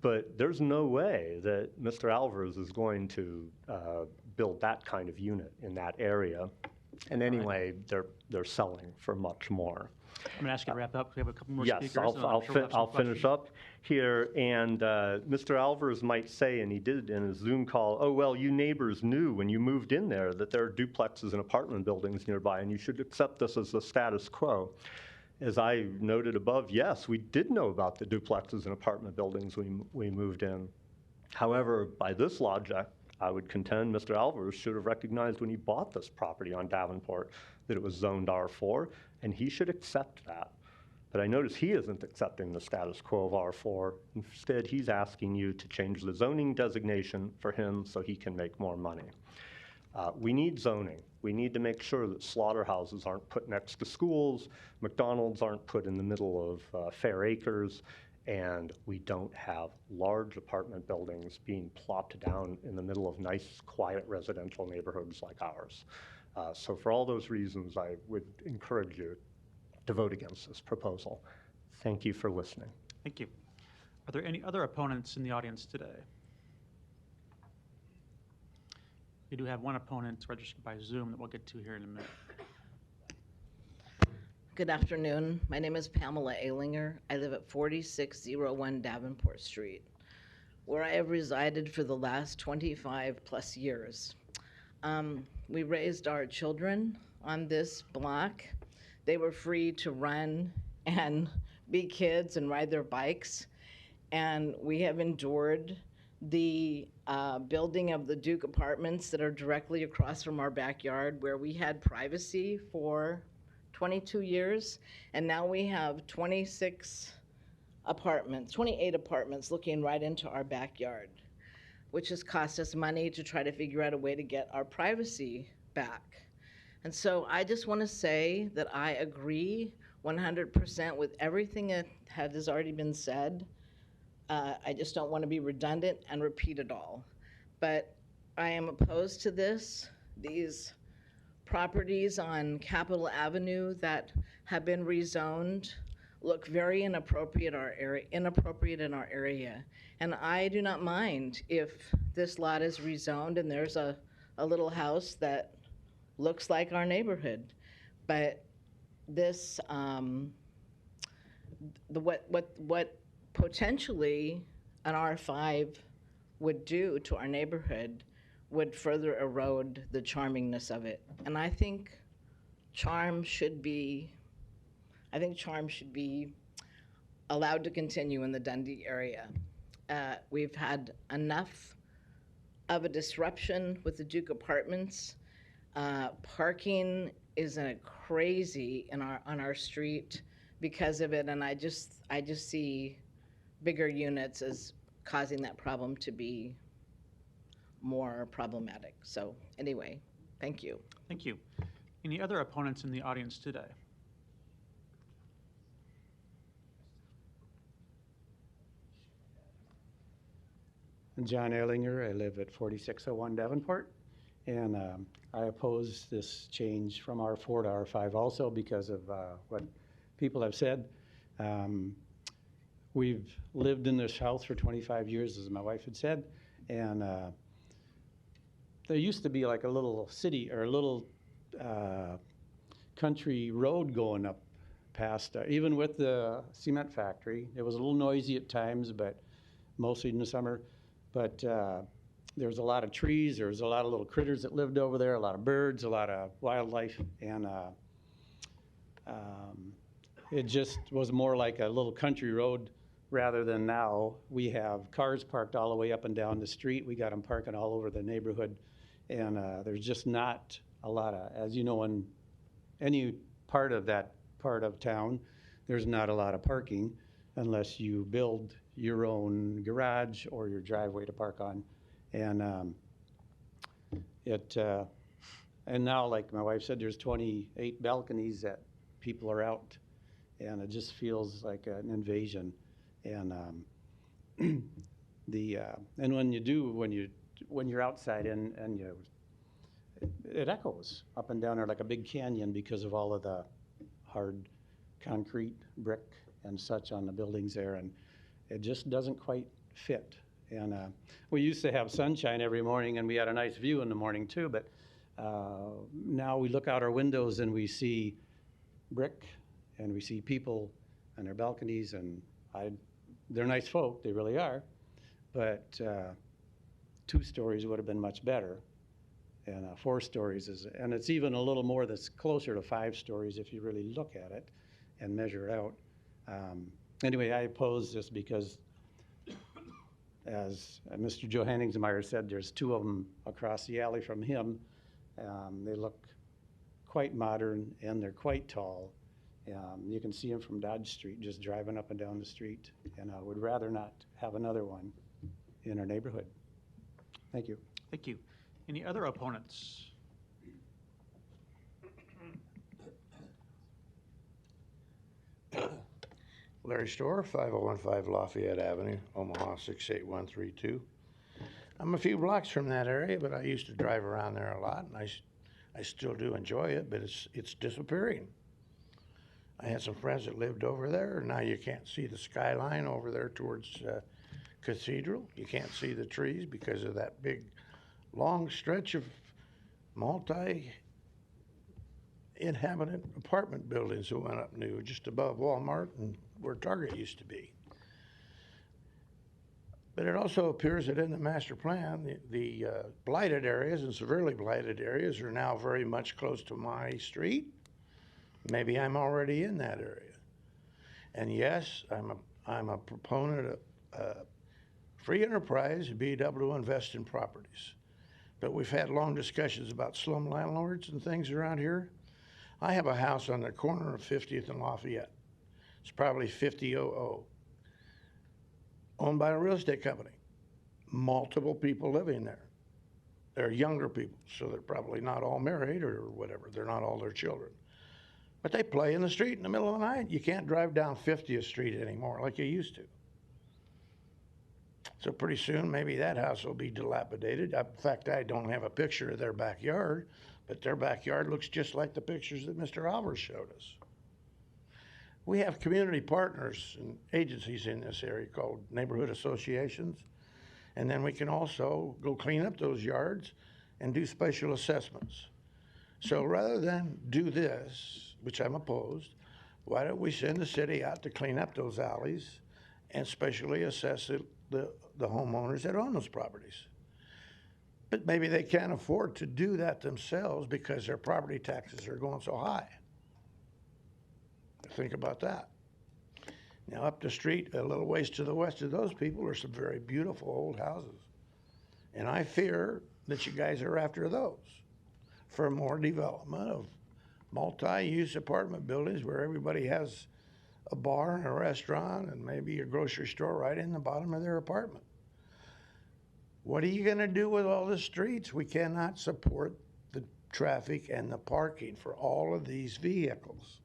But there's no way that Mr. Alvarez is going to build that kind of unit in that area. And anyway, they're selling for much more. I'm going to ask you to wrap up. We have a couple more Yes, speakers. I'll, and I'm I'll, sure we'll have some I'll finish questions. up here. And Mr. Alvarez might say, and he did in a Zoom call, oh, well, you neighbors knew when you moved in there that there are duplexes and apartment buildings nearby, and you should accept this as the status quo. As I noted above, yes, we did know about the duplexes and apartment buildings when we moved in. However, by this logic, I would contend Mr. Alvarez should have recognized when he bought this property on Davenport that it was zoned R4, and he should accept that. But I notice he isn't accepting the status quo of R4. Instead, he's asking you to change the zoning designation for him so he can make more money. We need zoning. We need to make sure that slaughterhouses aren't put next to schools, McDonald's aren't put in the middle of fair acres, and we don't have large apartment buildings being plopped down in the middle of nice, quiet residential neighborhoods like ours. So for all those reasons, I would encourage you to vote against this proposal. Thank you for listening. Thank you. Are there any other opponents in the audience today? We do have one opponent registered by Zoom that we'll get to here in a minute. Good afternoon. My name is Pamela Aylinger. I live at 4601 Davenport Street, where I have resided for the last 25 plus years. We raised our children on this block. They were free to run and be kids and ride their bikes. And we have endured the building of the Duke apartments that are directly across from our backyard, where we had privacy for 22 years, and now we have 28 apartments looking right into our backyard, which has cost us money to try to figure out a way to get our privacy back. And so I just want to say that I agree 100% with everything that has already been said. I just don't want to be redundant and repeat it all. But I am opposed to this. These properties on Capitol Avenue that have been rezoned look very inappropriate in our area. And I do not mind if this lot is rezoned and there's a little house that looks like our neighborhood. But this, what potentially an R5 would do to our neighborhood would further erode the charmingness of it. And I think charm should be allowed to continue in the Dundee area. We've had enough of a disruption with the Duke Apartments. Parking is crazy on our street because of it, and I just see bigger units as causing that problem to be more problematic. So anyway, thank you. Thank you. Any other opponents in the audience today? John Aylinger. I live at 4601 Davenport, and I oppose this change from R4 to R5 also because of what people have said. We've lived in this house for 25 years, as my wife had said, and there used to be like a little city or a little country road going up past, even with the cement factory. It was a little noisy at times, but mostly in the summer. But there was a lot of trees, there was a lot of little critters that lived over there, a lot of birds, a lot of wildlife, and it just was more like a little country road rather than now. We have cars parked all the way up and down the street. We got them parking all over the neighborhood, and there's just not a lot of, as you know, in any part of that part of town, there's not a lot of parking unless you build your own garage or your driveway to park on. And and now, like my wife said, there's 28 balconies that people are out, and it just feels like an invasion. And and when you're outside and it echoes up and down there like a big canyon because of all of the hard concrete, brick, and such on the buildings there, and it just doesn't quite fit. And we used to have sunshine every morning, and we had a nice view in the morning too, but now we look out our windows and we see brick, and we see people on their balconies, and they're nice folk, they really are, but 2 stories would have been much better. And 4 stories and it's even a little more that's closer to 5 stories if you really look at it and measure it out. Anyway, I oppose this because, as Mr. Joe Henningsmeyer said, there's 2 of them across the alley from him. They look quite modern and they're quite tall. You can see them from Dodge Street just driving up and down the street, and I would rather not have another one in our neighborhood. Thank you. Thank you. Any other opponents? Larry Storr, 5015 Lafayette Avenue, Omaha 68132. I'm a few blocks from that area, but I used to drive around there a lot, and I still do enjoy it, but it's disappearing. I had some friends that lived over there, and now you can't see the skyline over there towards Cathedral. You can't see the trees because of that big, long stretch of multi-inhabitant apartment buildings that went up new just above Walmart and where Target used to be. But it also appears that in the master plan, the blighted areas and severely blighted areas are now very much close to my street. Maybe I'm already in that area. And yes, I'm a proponent of free enterprise, be able to invest in properties. But we've had long discussions about slum landlords and things around here. I have a house on the corner of 50th and Lafayette. It's probably 5000, owned by a real estate company. Multiple people living there. They're younger people, so they're probably not all married or whatever. They're not all their children. But they play in the street in the middle of the night. You can't drive down 50th Street anymore like you used to. So pretty soon, maybe that house will be dilapidated. In fact, I don't have a picture of their backyard, but their backyard looks just like the pictures that Mr. Alvers showed us. We have community partners and agencies in this area called neighborhood associations. And then we can also go clean up those yards and do special assessments. So rather than do this, which I'm opposed, why don't we send the city out to clean up those alleys and specially assess the homeowners that own those properties? But maybe they can't afford to do that themselves because their property taxes are going so high. Think about that. Now up the street, a little ways to the west of those people, are some very beautiful old houses. And I fear that you guys are after those for more development of multi-use apartment buildings where everybody has a bar and a restaurant and maybe a grocery store right in the bottom of their apartment. What are you going to do with all the streets? We cannot support the traffic and the parking for all of these vehicles.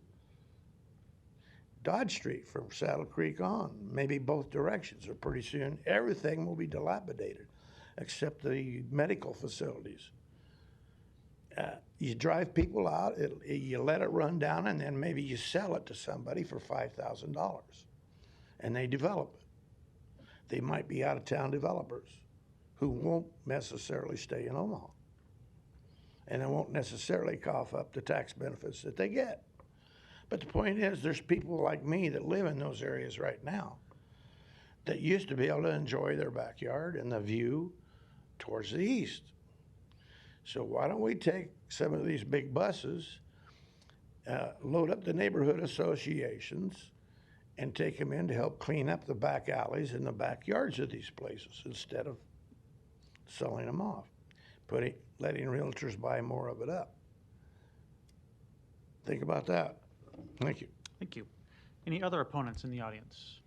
Dodge Street from Saddle Creek on, maybe both directions, or pretty soon everything will be dilapidated except the medical facilities. You drive people out, you let it run down, and then maybe you sell it to somebody for $5,000 and they develop it. They might be out-of-town developers who won't necessarily stay in Omaha, and they won't necessarily cough up the tax benefits that they get. But the point is, there's people like me that live in those areas right now that used to be able to enjoy their backyard and the view towards the east. So why don't we take some of these big buses, load up the neighborhood associations, and take them in to help clean up the back alleys and the backyards of these places instead of selling them off, letting realtors buy more of it up. Think about that. Thank you. Thank you. Any other opponents in the audience?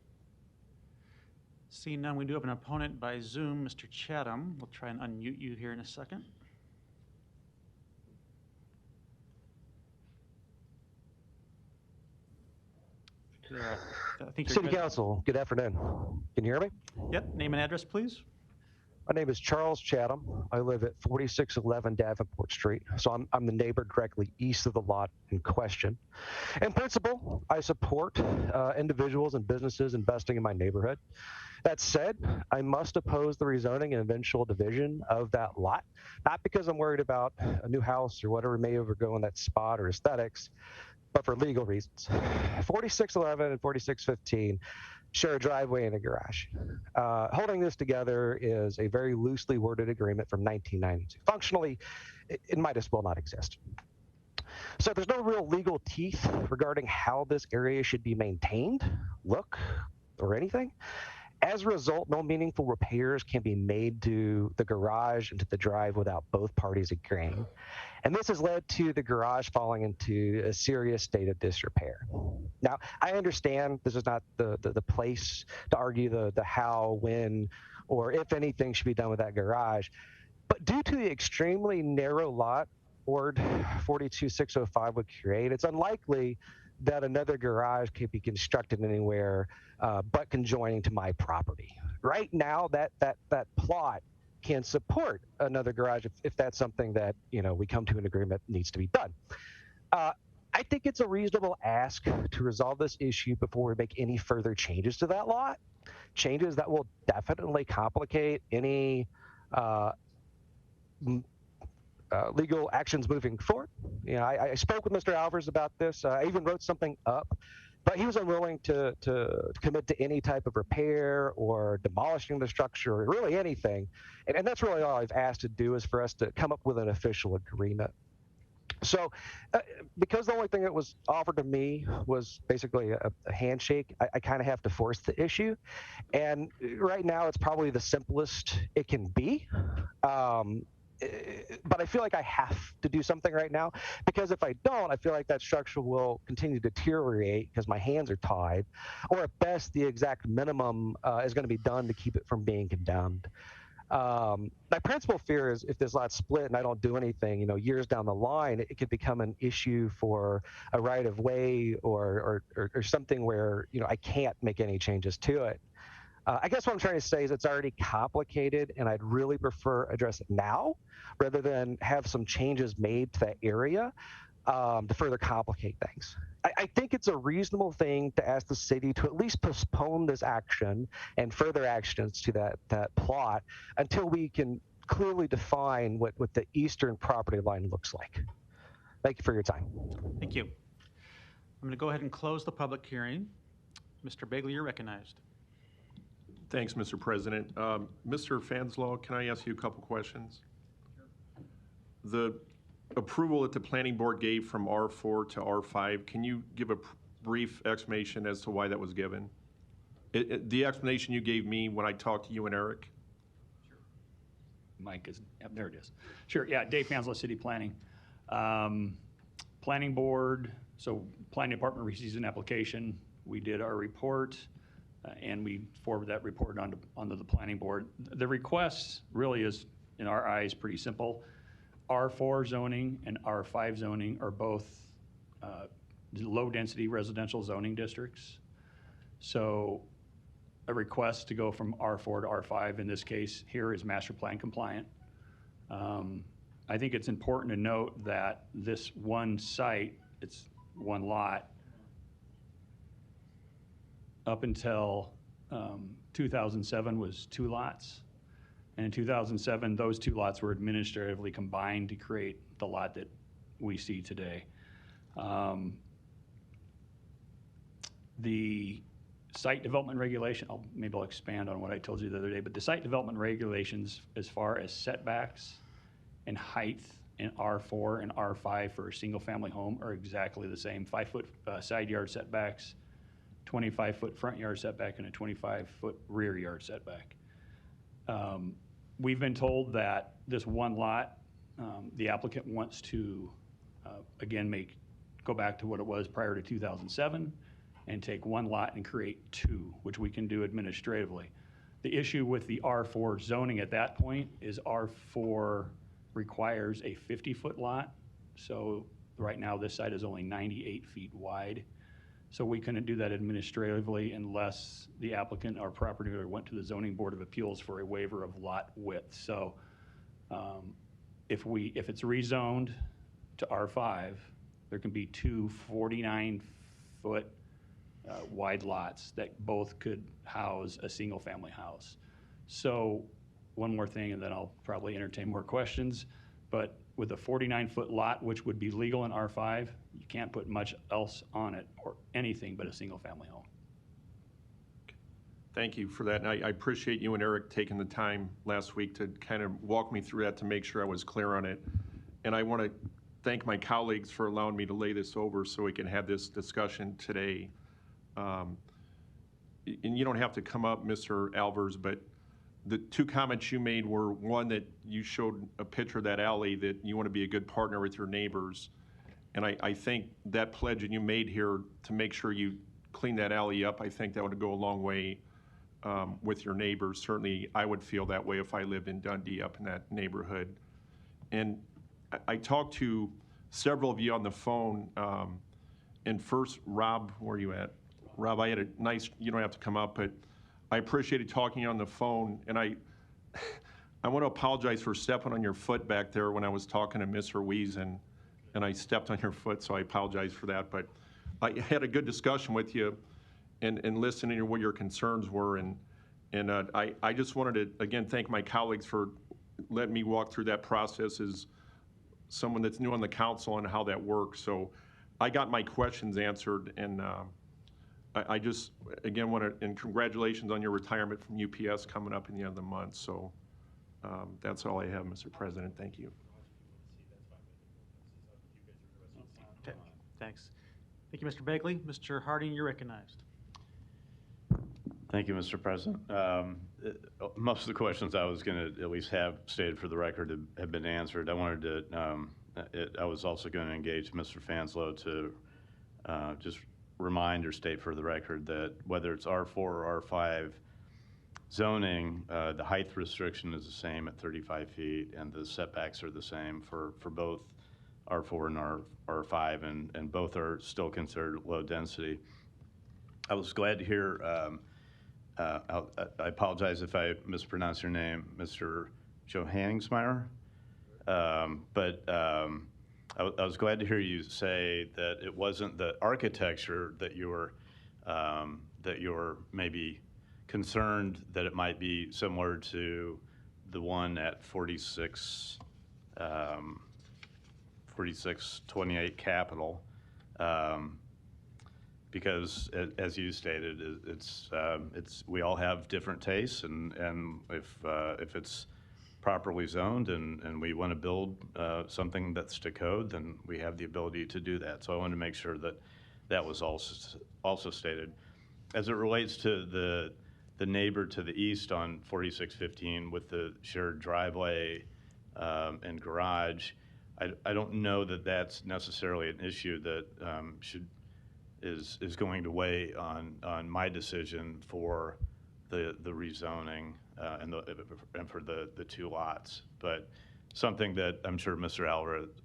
Seeing none, we do have an opponent by Zoom, Mr. Chatham. We'll try and unmute you here in a second. City Council, good afternoon. Can you hear me? Yep. Name and address, please. My name is Charles Chatham. I live at 4611 Davenport Street, so I'm the neighbor directly east of the lot in question. In principle, I support individuals and businesses investing in my neighborhood. That said, I must oppose the rezoning and eventual division of that lot, not because I'm worried about a new house or whatever may overgo in that spot or aesthetics, but for legal reasons. 4611 and 4615 share a driveway and a garage. Holding this together is a very loosely worded agreement from 1992. Functionally, it might as well not exist. So there's no real legal teeth regarding how this area should be maintained, look, or anything. As a result, no meaningful repairs can be made to the garage and to the drive without both parties agreeing. And this has led to the garage falling into a serious state of disrepair. Now, I understand this is not the place to argue the how, when, or if anything should be done with that garage. But due to the extremely narrow lot Ward 42605 would create, it's unlikely that another garage could be constructed anywhere but conjoining to my property. Right now, that plot can support another garage if that's something that we come to an agreement needs to be done. I think it's a reasonable ask to resolve this issue before we make any further changes to that lot. Changes that will definitely complicate any legal actions moving forward. I spoke with Mr. Alvers about this. I even wrote something up, but he was unwilling to commit to any type of repair or demolishing the structure or really anything. And that's really all I've asked to do is for us to come up with an official agreement. So because the only thing that was offered to me was basically a handshake, I kind of have to force the issue. And right now it's probably the simplest it can be. But I feel like I have to do something right now because if I don't, I feel like that structure will continue to deteriorate because my hands are tied, or at best, the exact minimum is going to be done to keep it from being condemned. My principal fear is if this lot's split and I don't do anything, years down the line, it could become an issue for a right of way or something where, I can't make any changes to it. I guess what I'm trying to say is it's already complicated, and I'd really prefer address it now rather than have some changes made to that area to further complicate things. I think it's a reasonable thing to ask the city to at least postpone this action and further actions to that plot until we can clearly define what the eastern property line looks like. Thank you for your time. Thank you. I'm going to go ahead and close the public hearing. Mr. Bagley, you're recognized. Thanks, Mr. President. Mr. Fanslaw, can I ask you a couple questions? The approval that the planning board gave from R4 to R5, can you give a brief explanation as to why that was given? The explanation you gave me when I talked to you and Eric? Sure. Mike is, yep, there it is. Sure, yeah, Dave Fanslaw, City Planning. Planning board, so planning department receives an application. We did our report. And we forward that report onto the planning board. The request really is, in our eyes, pretty simple. R4 zoning and R5 zoning are both low-density residential zoning districts. So a request to go from R4 to R5 in this case here is master plan compliant. I think it's important to note that this one site, it's one lot, up until 2007 was 2 lots. And in 2007, those 2 lots were administratively combined to create the lot that we see today. The site development regulation, maybe I'll expand on what I told you the other day, but the site development regulations as far as setbacks and height in R4 and R5 for a single-family home are exactly the same. 5-foot side yard setbacks, 25-foot front yard setback, and a 25-foot rear yard setback. We've been told that this one lot, the applicant wants to, again, go back to what it was prior to 2007 and take one lot and create two, which we can do administratively. The issue with the R4 zoning at that point is R4 requires a 50-foot lot. So right now this site is only 98 feet wide. So we couldn't do that administratively unless the applicant or property owner went to the Zoning Board of Appeals for a waiver of lot width. So if it's rezoned to R5, there can be two 49-foot wide lots that both could house a single-family house. So one more thing, and then I'll probably entertain more questions, but with a 49-foot lot, which would be legal in R5, you can't put much else on it or anything but a single-family home. Thank you for that. And I appreciate you and Eric taking the time last week to kind of walk me through that to make sure I was clear on it. And I want to thank my colleagues for allowing me to lay this over so we can have this discussion today. And you don't have to come up, Mr. Alvers, but the two comments you made were, one, that you showed a picture of that alley, that you want to be a good partner with your neighbors. And I think that pledge that you made here to make sure you clean that alley up, I think that would go a long way with your neighbors. Certainly, I would feel that way if I lived in Dundee up in that neighborhood. And I talked to several of you on the phone. And first, Rob, where are you at? Rob, I had a nice, you don't have to come up, but I appreciated talking on the phone. And I want to apologize for stepping on your foot back there when I was talking to Ms. Ruiz, and I stepped on your foot, so I apologize for that. But I had a good discussion with you and listening to what your concerns were. And I just wanted to, again, thank my colleagues for letting me walk through that process as someone that's new on the council and how that works. So I got my questions answered, and I just, again, want to, and congratulations on your retirement from UPS coming up in the end of the month. So that's all I have, Mr. President. Thank you. Okay, thanks. Thank you, Mr. Begley. Mr. Harding, you're recognized. Thank you, Mr. President. Most of the questions I was going to at least have stated for the record have been answered. I wanted to, I was also going to engage Mr. Fanslow to just remind or state for the record that whether it's R4 or R5 zoning, the height restriction is the same at 35 feet, and the setbacks are the same for both R4 and R5, and both are still considered low density. I was glad to hear, I apologize if I mispronounced your name, Mr. Johanningsmeyer, but I was glad to hear you say that it wasn't the architecture that you were maybe concerned that it might be similar to the one at 4628 Capitol, because as you stated, it's we all have different tastes, and if it's properly zoned and we want to build something that's to code, then we have the ability to do that. So I wanted to make sure that that was also stated. As it relates to the neighbor to the east on 4615 with the shared driveway and garage, I don't know that that's necessarily an issue that is going to weigh on my decision for the rezoning and for the two lots. But something that I'm sure Mr.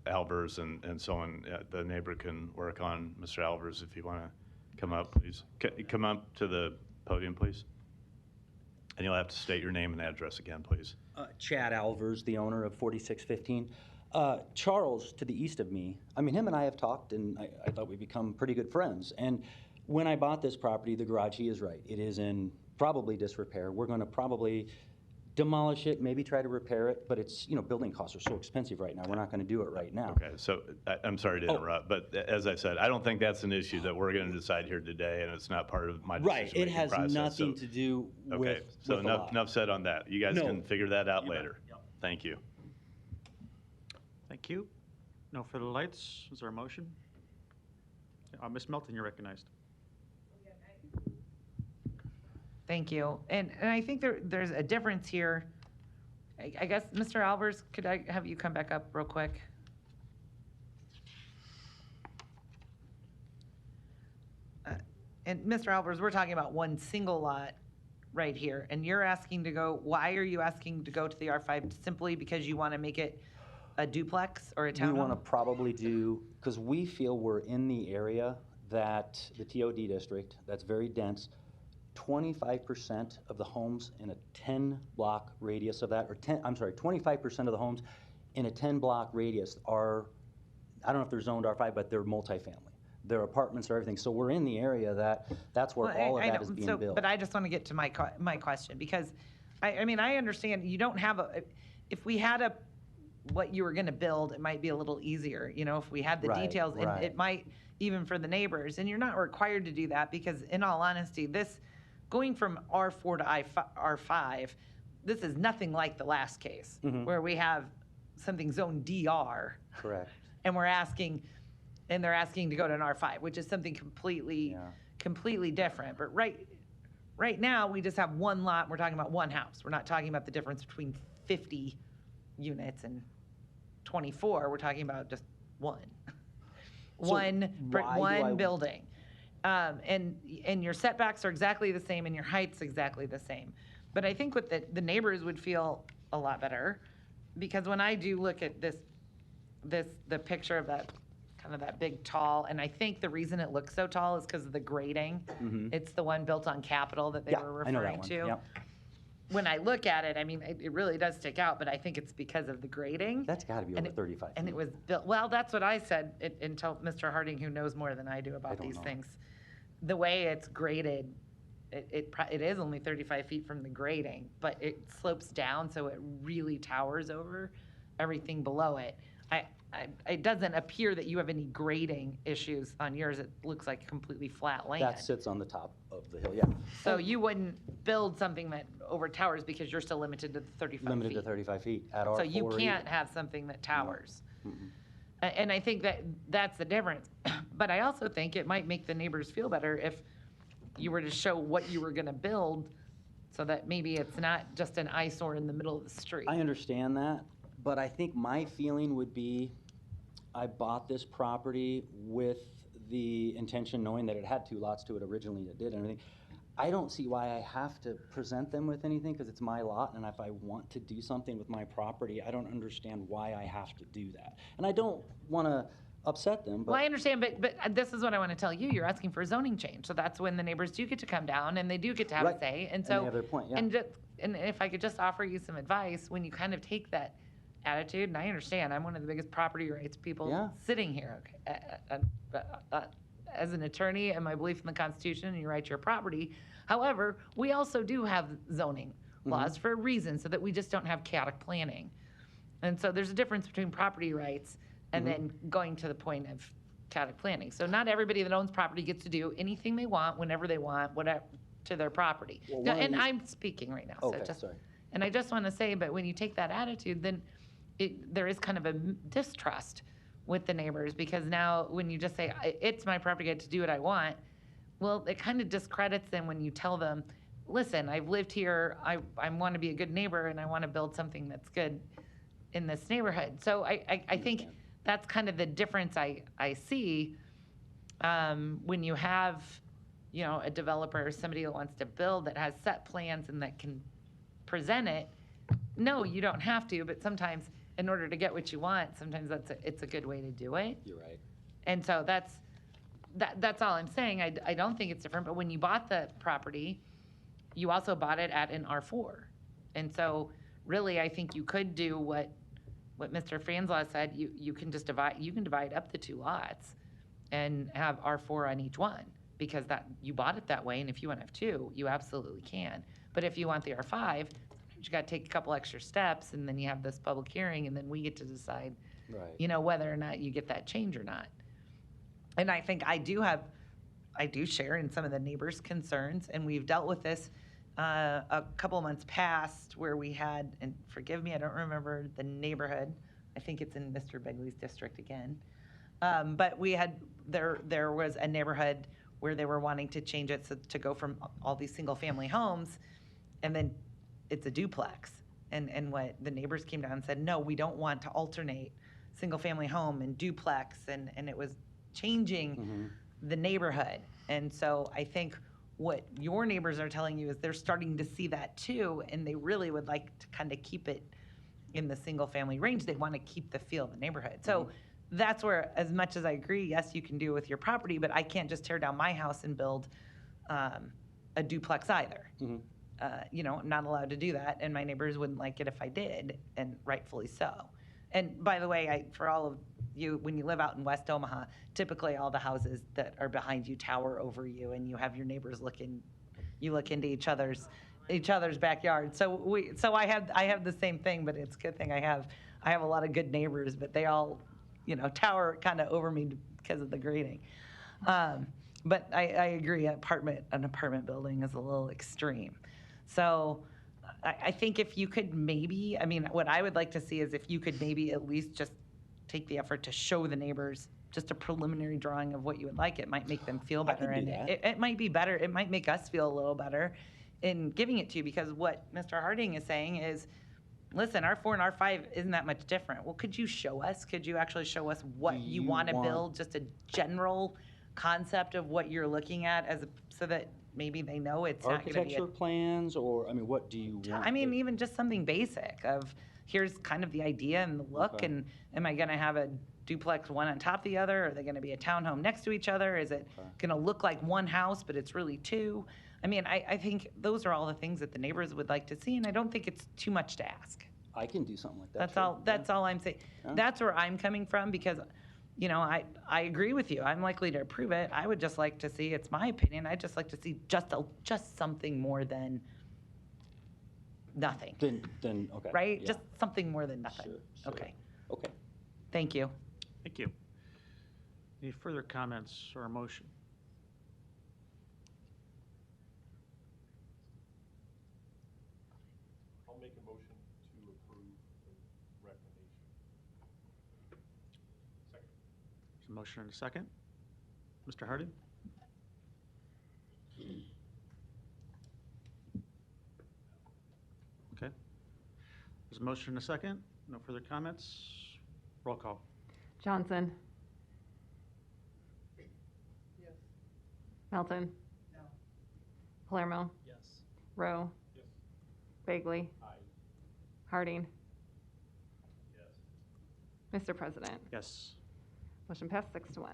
Alvers and so on, the neighbor can work on. Mr. Alvers, if you want to come up, please. Come up to the podium, please. And you'll have to state your name and address again, please. Chad Alvers, the owner of 4615. Charles, to the east of me, I mean, him and I have talked, and I thought we'd become pretty good friends. And when I bought this property, the garage, he is right. It is in probably disrepair. We're going to probably demolish it, maybe try to repair it, but it's, building costs are so expensive right now, we're not gonna do it right now. Okay, so I'm sorry to interrupt, but as I said, I don't think that's an issue that we're going to decide here today, and it's not part of my Right, it decision-making has process. nothing to do with Okay, so with the lot. enough said on that. You guys No. can figure that out You bet. later. Thank you. Thank you. No further lights. Is there a motion? Ms. Melton, you're recognized. Thank you. And I think there's a difference here. I guess, Mr. Albers, could I have you come back up real quick? And Mr. Albers, we're talking about one single lot right here, and you're asking to go, why are you asking to go to the R5? Simply because you want to make it a duplex or a We townhome? want to probably do, because we feel we're in the area that, the TOD district, that's very dense. 25% of the homes in a 10-block radius of that, 25% of the homes in a 10-block radius are, I don't know if they're zoned R5, but they're multifamily. They're apartments or everything. So we're in the area that's where Well, all of I that know. is being So, built. but I just want to get to my question, because I mean, I understand you don't have if we had what you were going to build, it might be a little easier, if we had the Right, details, and right. it might, even for the neighbors, and you're not required to do that, because in all honesty, going from R4 to R5, this is nothing like the last case, Mhm. where we have something zoned DR, Correct. and they're asking to go to an R5, which is something completely different. But right now, we just have one lot, and we're talking about one house. We're not talking about the difference between 50 units and 24. We're talking about just one. So One why do I- building. And your setbacks are exactly the same, and your height's exactly the same. But I think what the neighbors would feel a lot better, because when I do look at the picture of that, kind of that big tall, and I think the reason it looks so tall is because of the grading. Mhm. It's the one built on Capitol that they Yeah, were I know that referring one. to. Yep. When I look at it, I mean, it really does stick out, but I think it's because of the grading. That's got to be And over 35 And feet. it was built, well, that's what I said until Mr. Harding, who knows more than I do about don't these know. things. The way it's graded, it is only 35 feet from the grading, but it slopes down, so it really towers over everything below it. It doesn't appear that you have any grading issues on yours. It looks like completely flat land. That sits on the top of the hill, yeah. So you wouldn't build something that overtowers because you're still limited to the 35 feet. Limited to 35 feet at R4. So you or can't even- have something that towers. Mm-mm. And I think that's the difference. But I also think it might make the neighbors feel better if you were to show what you were gonna build, so that maybe it's not just an eyesore in the middle of the street. I understand that, but I think my feeling would be, I bought this property with the intention, knowing that it had 2 lots to it originally, it did and everything. I don't see why I have to present them with anything, because it's my lot, and if I want to do something with my property, I don't understand why I have to do that. And I don't want to upset them, but. Well, I understand, but this is what I want to tell you. You're asking for a zoning change, so that's when the neighbors do get to come down, and they do get to have a Right. say. And And so, they have their point, yeah. and if I could just offer you some advice, when you kind of take that attitude, and I understand, I'm one of the biggest property rights people Yeah. sitting here, as an attorney and my belief in the Constitution and your right to your property. However, we also do have zoning laws for a reason, so that we just don't have chaotic planning. And so there's a difference between property rights and then going to the point of chaotic planning. So not everybody that owns property gets to do anything they want, whenever they want, whatever, to their property. Well, Now, one of and the- I'm speaking right now, so Okay, just, sorry. and I just want to say, but when you take that attitude, then there is kind of a distrust with the neighbors, because now when you just say, it's my property, I get to do what I want, well, it kind of discredits them when you tell them, listen, I've lived here, I want to be a good neighbor, and I want to build something that's good in this neighborhood. So I think that's kind of the difference I see when you have, a developer or somebody that wants to build that has set plans and that can present it. No, you don't have to, but sometimes in order to get what you want, sometimes it's a good way to do it. You're right. And so that's all I'm saying. I don't think it's different, but when you bought the property, you also bought it at an R4. And so really, I think you could do what Mr. Franzlaw said, you can just divide up the 2 lots and have R4 on each one, because you bought it that way, and if you want to have 2, you absolutely can. But if you want the R5, sometimes but you gotta take a couple extra steps, and then you have this public hearing, and then we get to decide, Right. you know, whether or not you get that change or not. And I think I do share in some of the neighbors' concerns, and we've dealt with this a couple of months past where we had, and forgive me, I don't remember the neighborhood. I think it's in Mr. Begley's district again. But we had, there was a neighborhood where they were wanting to change it to go from all these single-family homes, and then it's a duplex. And what the neighbors came down and said, no, we don't want to alternate single-family home and duplex, and it was changing the neighborhood. And so I think what your neighbors are telling you is they're starting to see that too, and they really would like to kind of keep it in the single-family range. They want to keep the feel of the neighborhood. So that's where, as much as I agree, yes, you can do it with your property, but I can't just tear down my house and build a duplex either. You know, I'm not allowed to do that, and my neighbors wouldn't like it if I did, and rightfully so. And by the way, for all of you, when you live out in West Omaha, typically all the houses that are behind you tower over you, and you have your neighbors you look into each other's backyard. So I have the same thing, but it's a good thing I have a lot of good neighbors, but they all, you know, tower kind of over me because of the grading. But I agree, an apartment building is a little extreme. So I think if you could maybe, I mean, what I would like to see is if you could maybe at least just take the effort to show the neighbors just a preliminary drawing of what you would like. It might make them feel better. I can do And that. it might be better. It might make us feel a little better in giving it to you, because what Mr. Harding is saying is, listen, R4 and R5 isn't that much different. Well, could you show us? Could you actually show us what you want to build, just a general concept of what you're looking at, so that maybe they know it's not going to be Architecture plans, or, I mean, what do you want? I mean, even just something basic of, here's kind of the idea and the look, Okay. and am I going to have a duplex one on top of the other? Are they going to be a townhome next to each other? Is it going to look like one house, but it's really two? I mean, I think those are all the things that the neighbors would like to see, and I don't think it's too much to ask. I can do something like that. That's sure. all. That's all I'm saying. Yeah. That's where I'm coming from, because, you know, I agree with you. I'm likely to approve it. I would just like to see. It's my opinion. I'd just like to see just something more than nothing. Then okay. Right? Yeah. Just something more than nothing. Sure. Okay. Okay. Thank you. Thank you. Any further comments or motion? I'll make a motion to approve the recommendation. Second. There's a motion and a second. Mr. Harding? Okay. There's a motion and a second. No further comments. Roll call. Johnson. Yes. Melton. No. Palermo. Yes. Rowe. Yes. Bagley. Aye. Harding. Yes. Mr. President. Yes. Motion passed 6-1.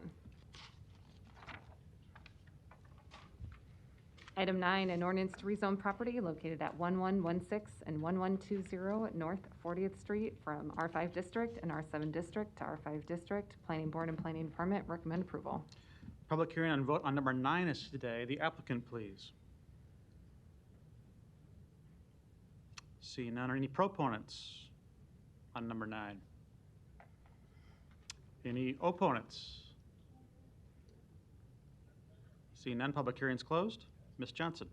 Item 9, an ordinance to rezone property located at 1116 and 1120 North 40th Street from R5 District and R7 District to R5 District. Planning Board and Planning Department recommend approval. Public hearing on vote on number 9 is today. The applicant, please. Seeing none. Are any proponents on number 9? Any opponents? Seeing none, public hearing is closed. Ms. Johnson.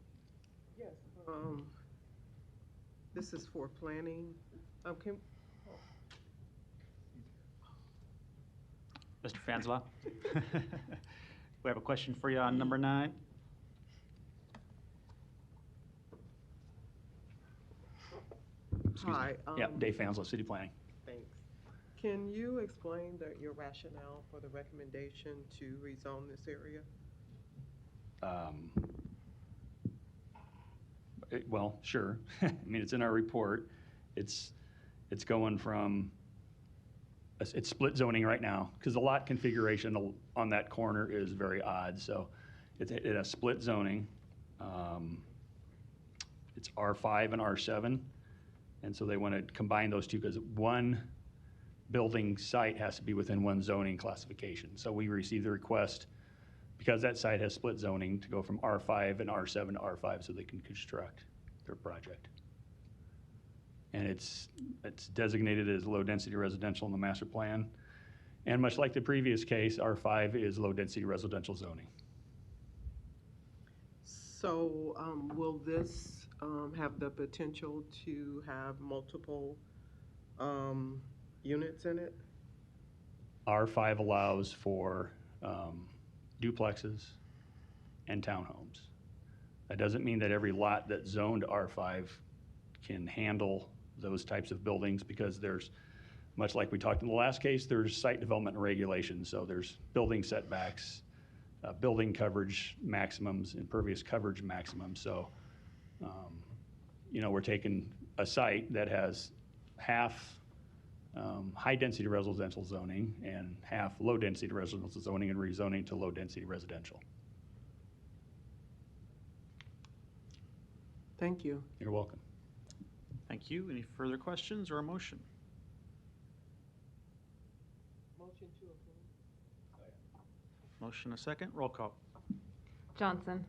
Yes. This is for planning. Mr. Fanslau. We have a question for you on number 9. Excuse me. Hi. Yeah, Dave Fanslow, City Planning. Thanks. Can you explain your rationale for the recommendation to rezone this area? Well, sure. I mean, it's in our report. It's going from, it's split zoning right now, because the lot configuration on that corner is very odd, so it has split zoning. It's R5 and R7, and so they want to combine those two, because one building site has to be within one zoning classification. So we received the request, because that site has split zoning, to go from R5 and R7 to R5 so they can construct their project. and it's designated as low-density residential in the master plan. And much like the previous case, R5 is low-density residential zoning. So will this have the potential to have multiple units in it? R5 allows for duplexes and townhomes. That doesn't mean that every lot that's zoned R5 can handle those types of buildings, because there's, much like we talked in the last case, there's site development and regulations. So there's building setbacks, building coverage maximums, impervious coverage maximums. So, we're taking a site that has half high-density residential zoning and half low-density residential zoning and rezoning to low-density residential. Thank you. You're welcome. Thank you. Any further questions or a motion? Motion to approve. Motion a second. Roll call. Johnson.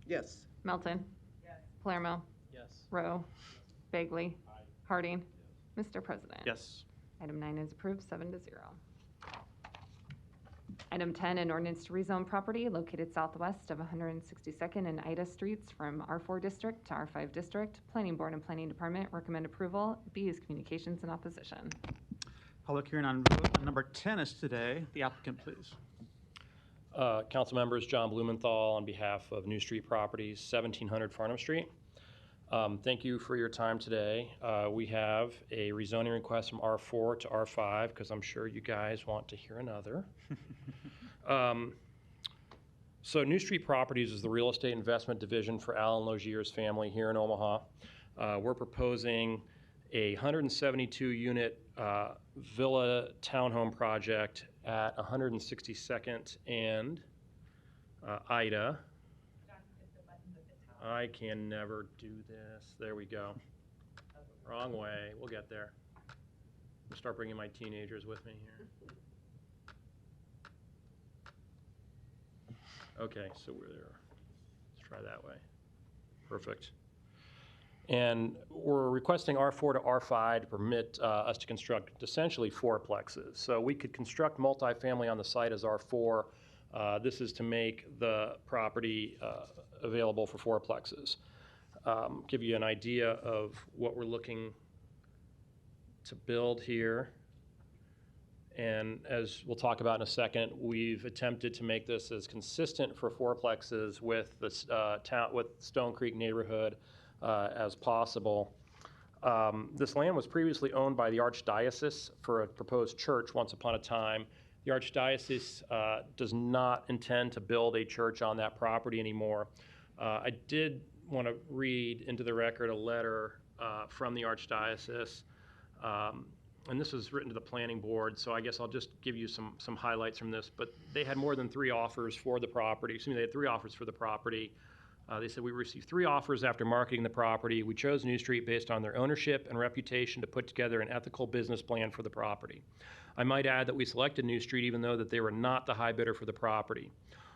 Yes. Melton. Yes. Palermo. Yes. Rowe. Bagley. Harding. Mr. President. Yes. Item 9 is approved, 7-0. Item 10, an ordinance to rezone property located southwest of 162nd and Ida Streets from R4 District to R5 District. Planning Board and Planning Department recommend approval. B is communications and opposition. Public hearing on vote on number 10 is today. The applicant, please. Council members, John Blumenthal on behalf of New Street Properties, 1700 Farnham Street. Thank you for your time today. We have a rezoning request from R4 to R5 because I'm sure you guys want to hear another. So New Street Properties is the real estate investment division for Alan Logier's family here in Omaha. We're proposing a 172-unit villa townhome project at 162nd and Ida. I can never do this. There we go. Wrong way. We'll get there. I'll start bringing my teenagers with me here. Okay, so we're there. Let's try that way. Perfect. And we're requesting R4 to R5 to permit us to construct essentially fourplexes. So we could construct multifamily on the site as R4. This is to make the property available for fourplexes. Give you an idea of what we're looking to build here. And as we'll talk about in a second, we've attempted to make this as consistent for fourplexes with the with Stone Creek neighborhood as possible. This land was previously owned by the Archdiocese for a proposed church once upon a time. The Archdiocese does not intend to build a church on that property anymore. I did want to read into the record a letter from the Archdiocese, and this was written to the planning board, so I guess I'll just give you some highlights from this. But they had more than 3 offers for the property. Excuse me, they had 3 offers for the property. They said, we received 3 offers after marketing the property. We chose New Street based on their ownership and reputation to put together an ethical business plan for the property. I might add that we selected New Street even though that they were not the high bidder for the property.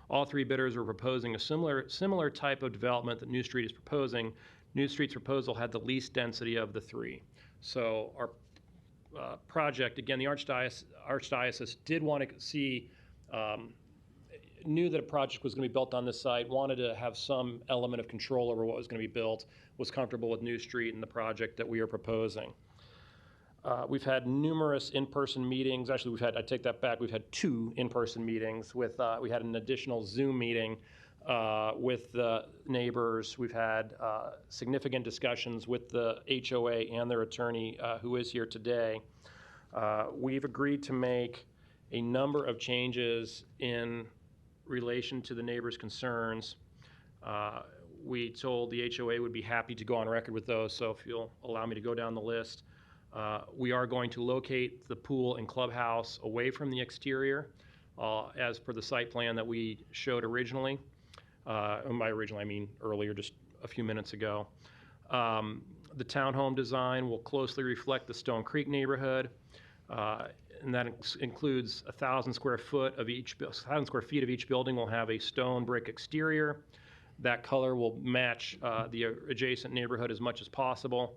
All 3 bidders were proposing a similar type of development that New Street is proposing. New Street's proposal had the least density of the 3. So our project, again, the Archdiocese did want to see, knew that a project was going to be built on this site, wanted to have some element of control over what was going to be built, was comfortable with New Street and the project that we are proposing. We've had numerous in-person meetings. Actually, I take that back, we've had 2 in-person meetings with, we had an additional Zoom meeting with the neighbors. We've had significant discussions with the HOA and their attorney who is here today. We've agreed to make a number of changes in relation to the neighbors' concerns. We told the HOA would be happy to go on record with those, so if you'll allow me to go down the list. We are going to locate the pool and clubhouse away from the exterior as per the site plan that we showed originally. And by originally, I mean earlier, just a few minutes ago. The townhome design will closely reflect the Stone Creek neighborhood, and that includes 1,000 square feet of each building will have a stone brick exterior. That color will match the adjacent neighborhood as much as possible.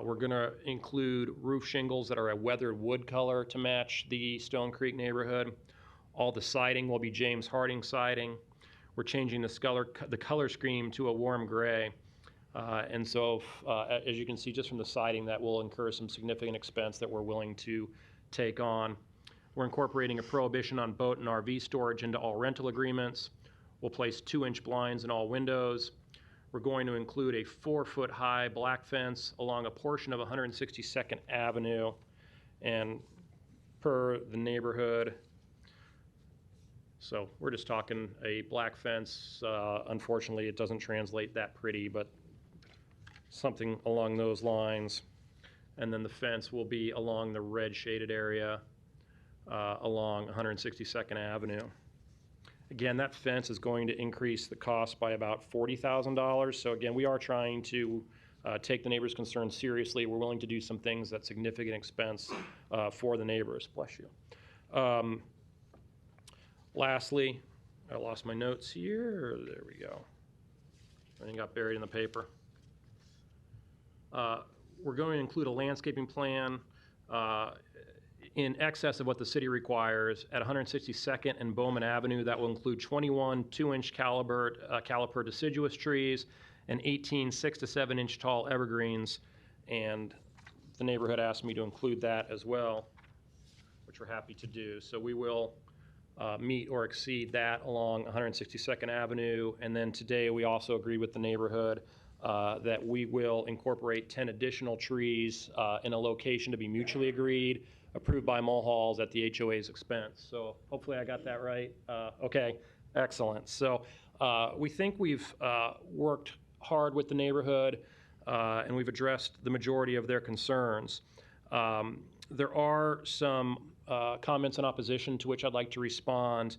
We're going to include roof shingles that are a weathered wood color to match the Stone Creek neighborhood. All the siding will be James Harding siding. We're changing the color scheme to a warm gray. And so, as you can see just from the siding, that will incur some significant expense that we're willing to take on. We're incorporating a prohibition on boat and RV storage into all rental agreements. We'll place 2-inch blinds in all windows. We're going to include a 4-foot high black fence along a portion of 162nd Avenue. And per the neighborhood, so we're just talking a black fence. Unfortunately, it doesn't translate that pretty, but something along those lines. And then the fence will be along the red shaded area along 162nd Avenue. Again, that fence is going to increase the cost by about $40,000. So again, we are trying to take the neighbors' concerns seriously. We're willing to do some things at significant expense for the neighbors. Bless you. Lastly, I lost my notes here. There we go. Everything got buried in the paper. We're going to include a landscaping plan in excess of what the city requires at 162nd and Bowman Avenue. That will include 21 2-inch caliper deciduous trees and 18 6 to 7 inch tall evergreens. And the neighborhood asked me to include that as well, which we're happy to do. So we will meet or exceed that along 162nd Avenue. And then today we also agreed with the neighborhood that we will incorporate 10 additional trees in a location to be mutually agreed, approved by Mulhall's at the HOA's expense. So hopefully I got that right. Okay, excellent. So we think we've worked hard with the neighborhood and we've addressed the majority of their concerns. There are some comments in opposition to which I'd like to respond.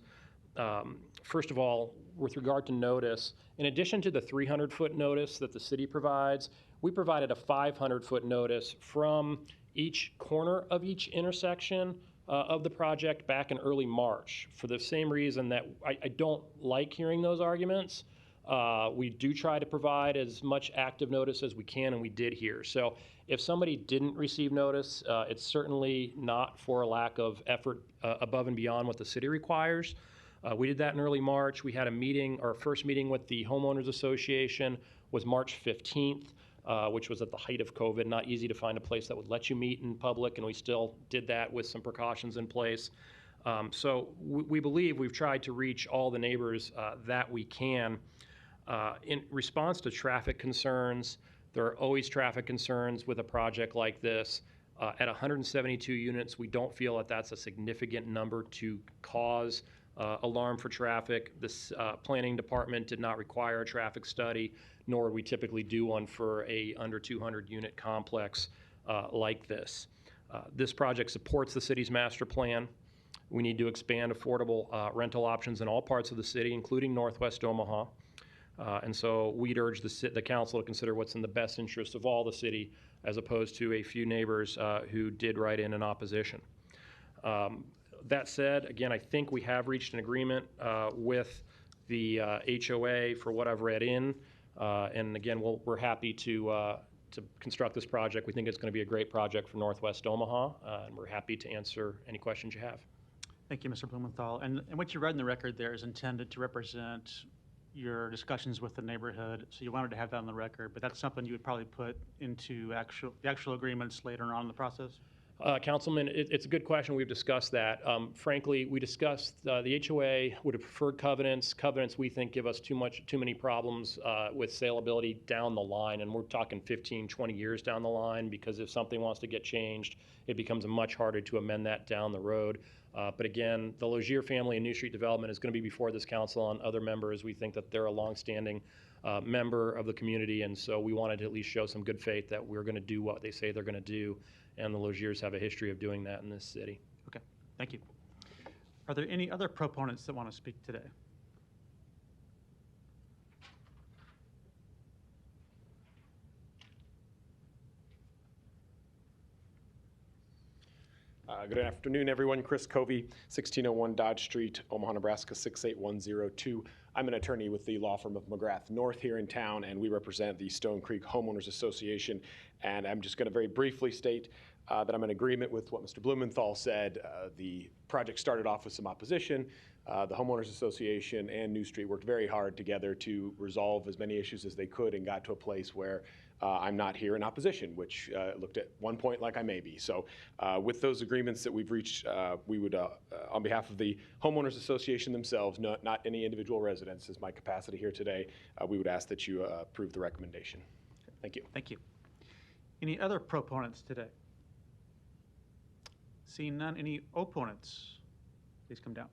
First of all, with regard to notice, in addition to the 300-foot notice that the city provides, we provided a 500-foot notice from each corner of each intersection of the project back in early March for the same reason that I don't like hearing those arguments. We do try to provide as much active notice as we can, and we did here. So if somebody didn't receive notice, it's certainly not for a lack of effort above and beyond what the city requires. We did that in early March. We had a meeting, our first meeting with the Homeowners Association was March 15th, which was at the height of COVID. Not easy to find a place that would let you meet in public, and we still did that with some precautions in place. So we believe we've tried to reach all the neighbors that we can. In response to traffic concerns, there are always traffic concerns with a project like this. At 172 units, we don't feel that that's a significant number to cause alarm for traffic. This planning department did not require a traffic study, nor would we typically do one for a under 200 unit complex like this. This project supports the city's master plan. We need to expand affordable rental options in all parts of the city, including Northwest Omaha. And so we'd urge the council to consider what's in the best interest of all the city, as opposed to a few neighbors who did write in opposition. That said, again, I think we have reached an agreement with the HOA for what I've read in. And again, we're happy to construct this project. We think it's going to be a great project for Northwest Omaha, and we're happy to answer any questions you have. Thank you, Mr. Blumenthal. And what you read in the record there is intended to represent your discussions with the neighborhood, so you wanted to have that on the record, but that's something you would probably put into the actual agreements later on in the process? Councilman, it's a good question. We've discussed that. Frankly, we discussed the HOA would have preferred covenants. Covenants, we think, give us too many problems with saleability down the line, and we're talking 15, 20 years down the line, because if something wants to get changed, it becomes much harder to amend that down the road. But again, the Logier family and New Street Development is going to be before this council and other members. We think that they're a longstanding member of the community, and so we wanted to at least show some good faith that we're going to do what they say they're going to do, and the Logiers have a history of doing that in this city. Okay, thank you. Are there any other proponents that want to speak today? Good afternoon, everyone. Chris Covey, 1601 Dodge Street, Omaha, Nebraska, 68102. I'm an attorney with the law firm of McGrath North here in town, and we represent the Stone Creek Homeowners Association. And I'm just going to very briefly state that I'm in agreement with what Mr. Blumenthal said. The project started off with some opposition. The Homeowners Association and New Street worked very hard together to resolve as many issues as they could and got to a place where I'm not here in opposition, which looked at one point like I may be. So with those agreements that we've reached, we would, on behalf of the Homeowners Association themselves, not any individual residents, as my capacity here today, we would ask that you approve the recommendation. Thank you. Thank you. Any other proponents today? Seeing none, any opponents? Please come down.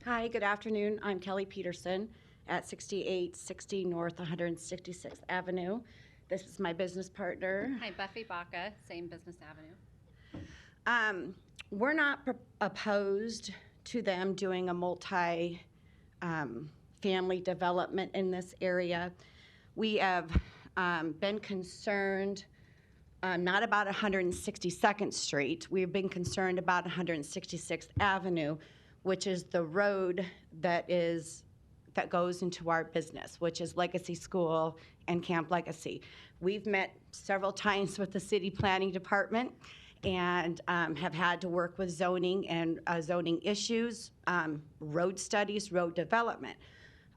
Hi, good afternoon. I'm Kelly Peterson at 6860 North 166th Avenue. This is my business partner. Hi, Buffy Baca, same business avenue. We're not opposed to them doing a multi family development in this area. We have been concerned not about 162nd Street. We've been concerned about 166th Avenue, which is the road that goes into our business, which is Legacy School and Camp Legacy. We've met several times with the city planning department and have had to work with zoning and zoning issues, road studies, road development.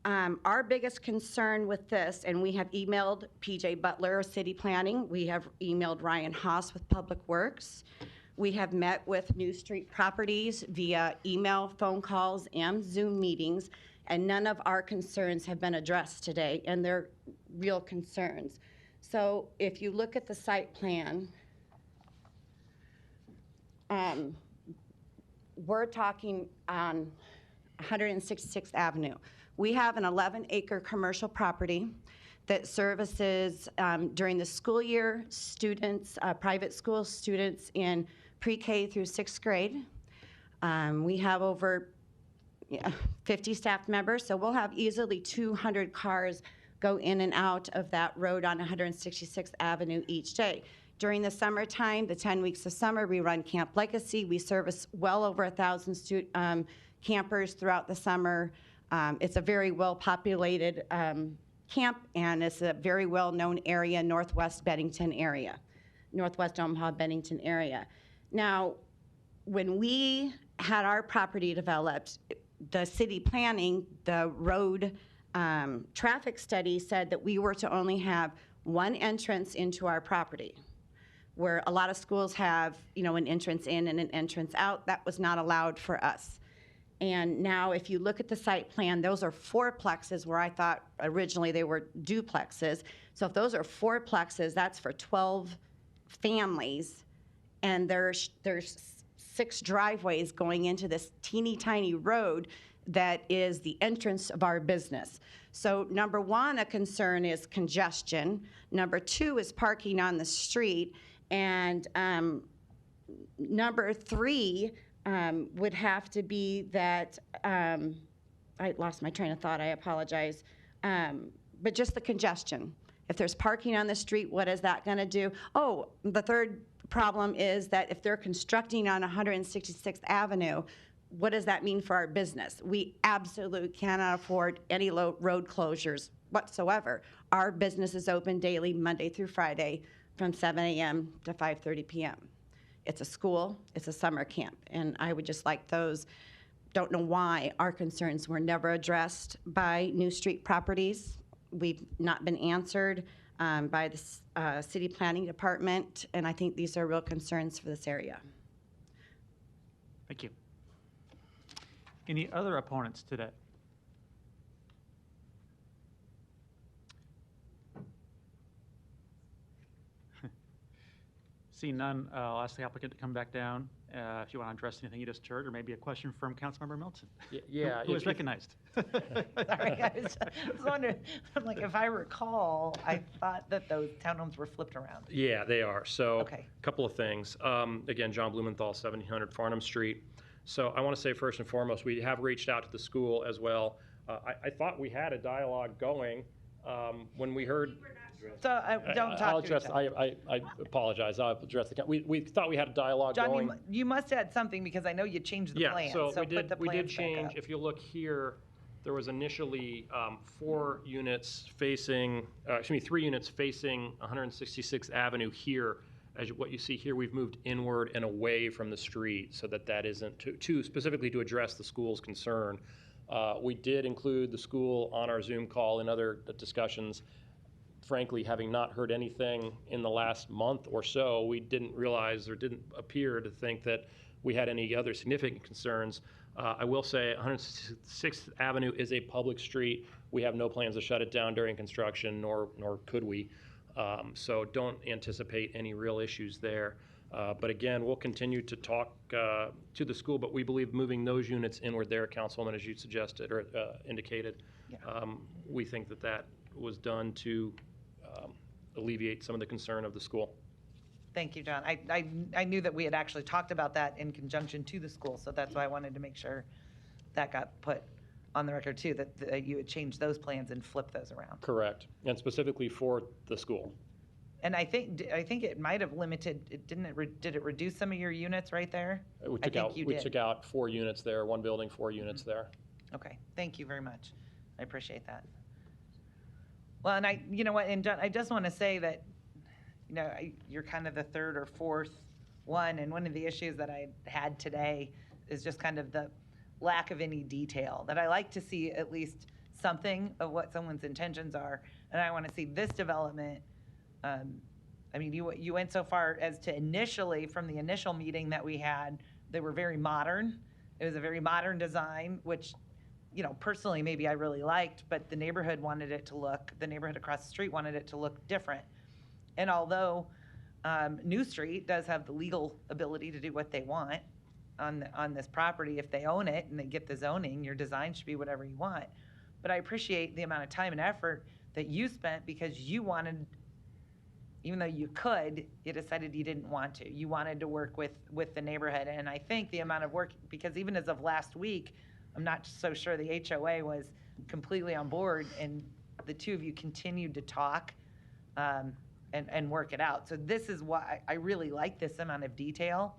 Our biggest concern with this, and we have emailed PJ Butler, City Planning, we have emailed Ryan Haas with Public Works, we have met with New Street Properties via email, phone calls, and Zoom meetings, and none of our concerns have been addressed today, and they're real concerns. So if you look at the site plan, we're talking on 166th Avenue. We have an 11-acre commercial property that services, during the school year, students, private school students in pre-K through 6th grade. We have over 50 staff members, so we'll have easily 200 cars go in and out of that road on 166th Avenue each day. During the summertime, the 10 weeks of summer, we run Camp Legacy. We service well over 1,000 campers throughout the summer. It's a very well-populated camp, and it's a very well-known area, Northwest Bennington area, Northwest Omaha, Bennington area. Now, when we had our property developed, the city planning, the road traffic study said that we were to only have one entrance into our property, where a lot of schools have, an entrance in and an entrance out. That was not allowed for us. And now if you look at the site plan, those are fourplexes where I thought originally they were duplexes. So if those are fourplexes, that's for 12 families, and there's 6 driveways going into this teeny tiny road that is the entrance of our business. So number one, a concern is congestion. Number 2 is parking on the street. And number 3 would have to be that, I lost my train of thought, I apologize, but just the congestion. If there's parking on the street, what is that gonna do? Oh, the third problem is that if they're constructing on 166th Avenue, what does that mean for our business? We absolutely cannot afford any road closures whatsoever. Our business is open daily, Monday through Friday, from 7 a.m. to 5:30 p.m. It's a school, it's a summer camp, and I would just like those, don't know why our concerns were never addressed by New Street Properties. We've not been answered by the city planning department, and I think these are real concerns for this area. Thank you. Any other opponents today? Seeing none, I'll ask the applicant to come back down if you want to address anything you just heard, or maybe a question from Councilmember Milton. Yeah. Who is recognized. Sorry, I was wondering, I'm like, if I recall, I thought that those townhomes were flipped around. Yeah, they are. So Okay. a couple of things. Again, John Blumenthal, 1700 Farnham Street. So I want to say first and foremost, we have reached out to the school as well. I thought we had a dialogue going When we heard. So don't talk I'll to address, each other. I apologize. I'll address we thought we had a dialogue John, going. you must add something because I know you changed the plan. So we put did, the we did plans back change, up. if you look here, there was initially 4 units facing, 3 units facing 166th Avenue here. As what you see here, we've moved inward and away from the street so that isn't to specifically to address the school's concern. We did include the school on our Zoom call and other discussions. Frankly, having not heard anything in the last month or so, we didn't realize or didn't appear to think that we had any other significant concerns. I will say 106th Avenue is a public street. We have no plans to shut it down during construction, nor could we. So don't anticipate any real issues there. But again, we'll continue to talk to the school, but we believe moving those units inward there, Councilwoman, as you suggested or indicated, we think that was done to alleviate some of the concern of the school. Thank you, John. I knew that we had actually talked about that in conjunction to the school, so that's why I wanted to make sure that got put on the record too, that you had changed those plans and flipped those around. Correct, and specifically for the school. And I think it might have limited, did it reduce some of your units right there? We took out 4 units there, 1 building, 4 units there. Okay, thank you very much. I appreciate that. Well, and you know what, and John, I just want to say that, you're kind of the 3rd or 4th one, and one of the issues that I had today is just kind of the lack of any detail, that I like to see at least something of what someone's intentions are, and I want to see this development. You went so far as to initially, from the initial meeting that we had, they were very modern. It was a very modern design, which, personally maybe I really liked, but the neighborhood across the street wanted it to look different. And although New Street does have the legal ability to do what they want on this property, if they own it and they get the zoning, your design should be whatever you want. But I appreciate the amount of time and effort that you spent because you wanted, even though you could, you decided you didn't want to. You wanted to work with the neighborhood. And I think the amount of work, because even as of last week, I'm not so sure the HOA was completely on board, and the two of you continued to talk and work it out. So this is why I really like this amount of detail.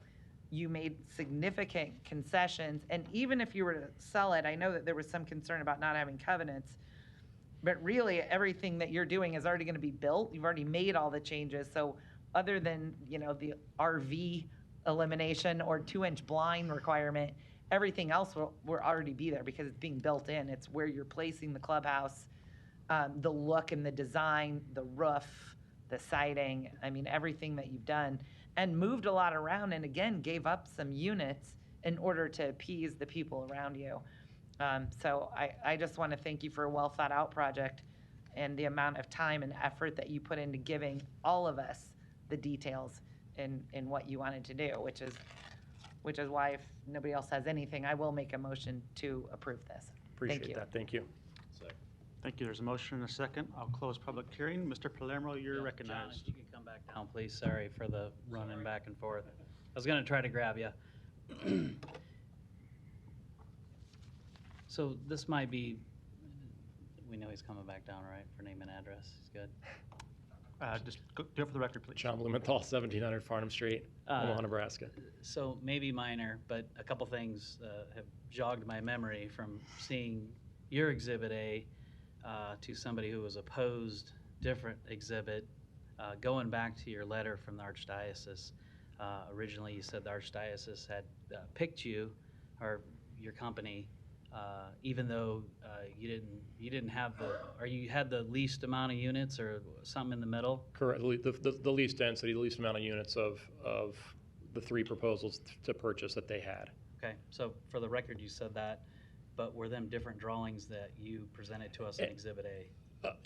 You made significant concessions, and even if you were to sell it, I know that there was some concern about not having covenants, but really everything that you're doing is already going to be built. You've already made all the changes. So other than, the RV elimination or 2-inch blind requirement, everything else will already be there because it's being built in. It's where you're placing the clubhouse, the look and the design, the roof, the siding, everything that you've done, and moved a lot around, and again, gave up some units in order to appease the people around you. So I just want to thank you for a well-thought-out project and the amount of time and effort that you put into giving all of us the details in what you wanted to do, which is why, if nobody else has anything, I will make a motion to approve this. Appreciate that. Thank you. Thank you. There's a motion and a second. I'll close public hearing. Mr. Palermo, you're recognized. John, if you could come back down, please. Sorry for the running back and forth. I was going to try to grab you. So this might be, we know he's coming back down, right, for name and address. He's good. Just do it for the record, please. John Blumenthal, 1700 Farnham Street, Omaha, Nebraska. So maybe minor, but a couple things have jogged my memory from seeing your Exhibit A to somebody who was opposed different exhibit. Going back to your letter from the Archdiocese, originally you said the Archdiocese had picked you, or your company, even though you didn't have you had the least amount of units or something in the middle? Correct. The least density, the least amount of units of the 3 proposals to purchase that they had. Okay, so for the record, you said that, but were them different drawings that you presented to us in Exhibit A?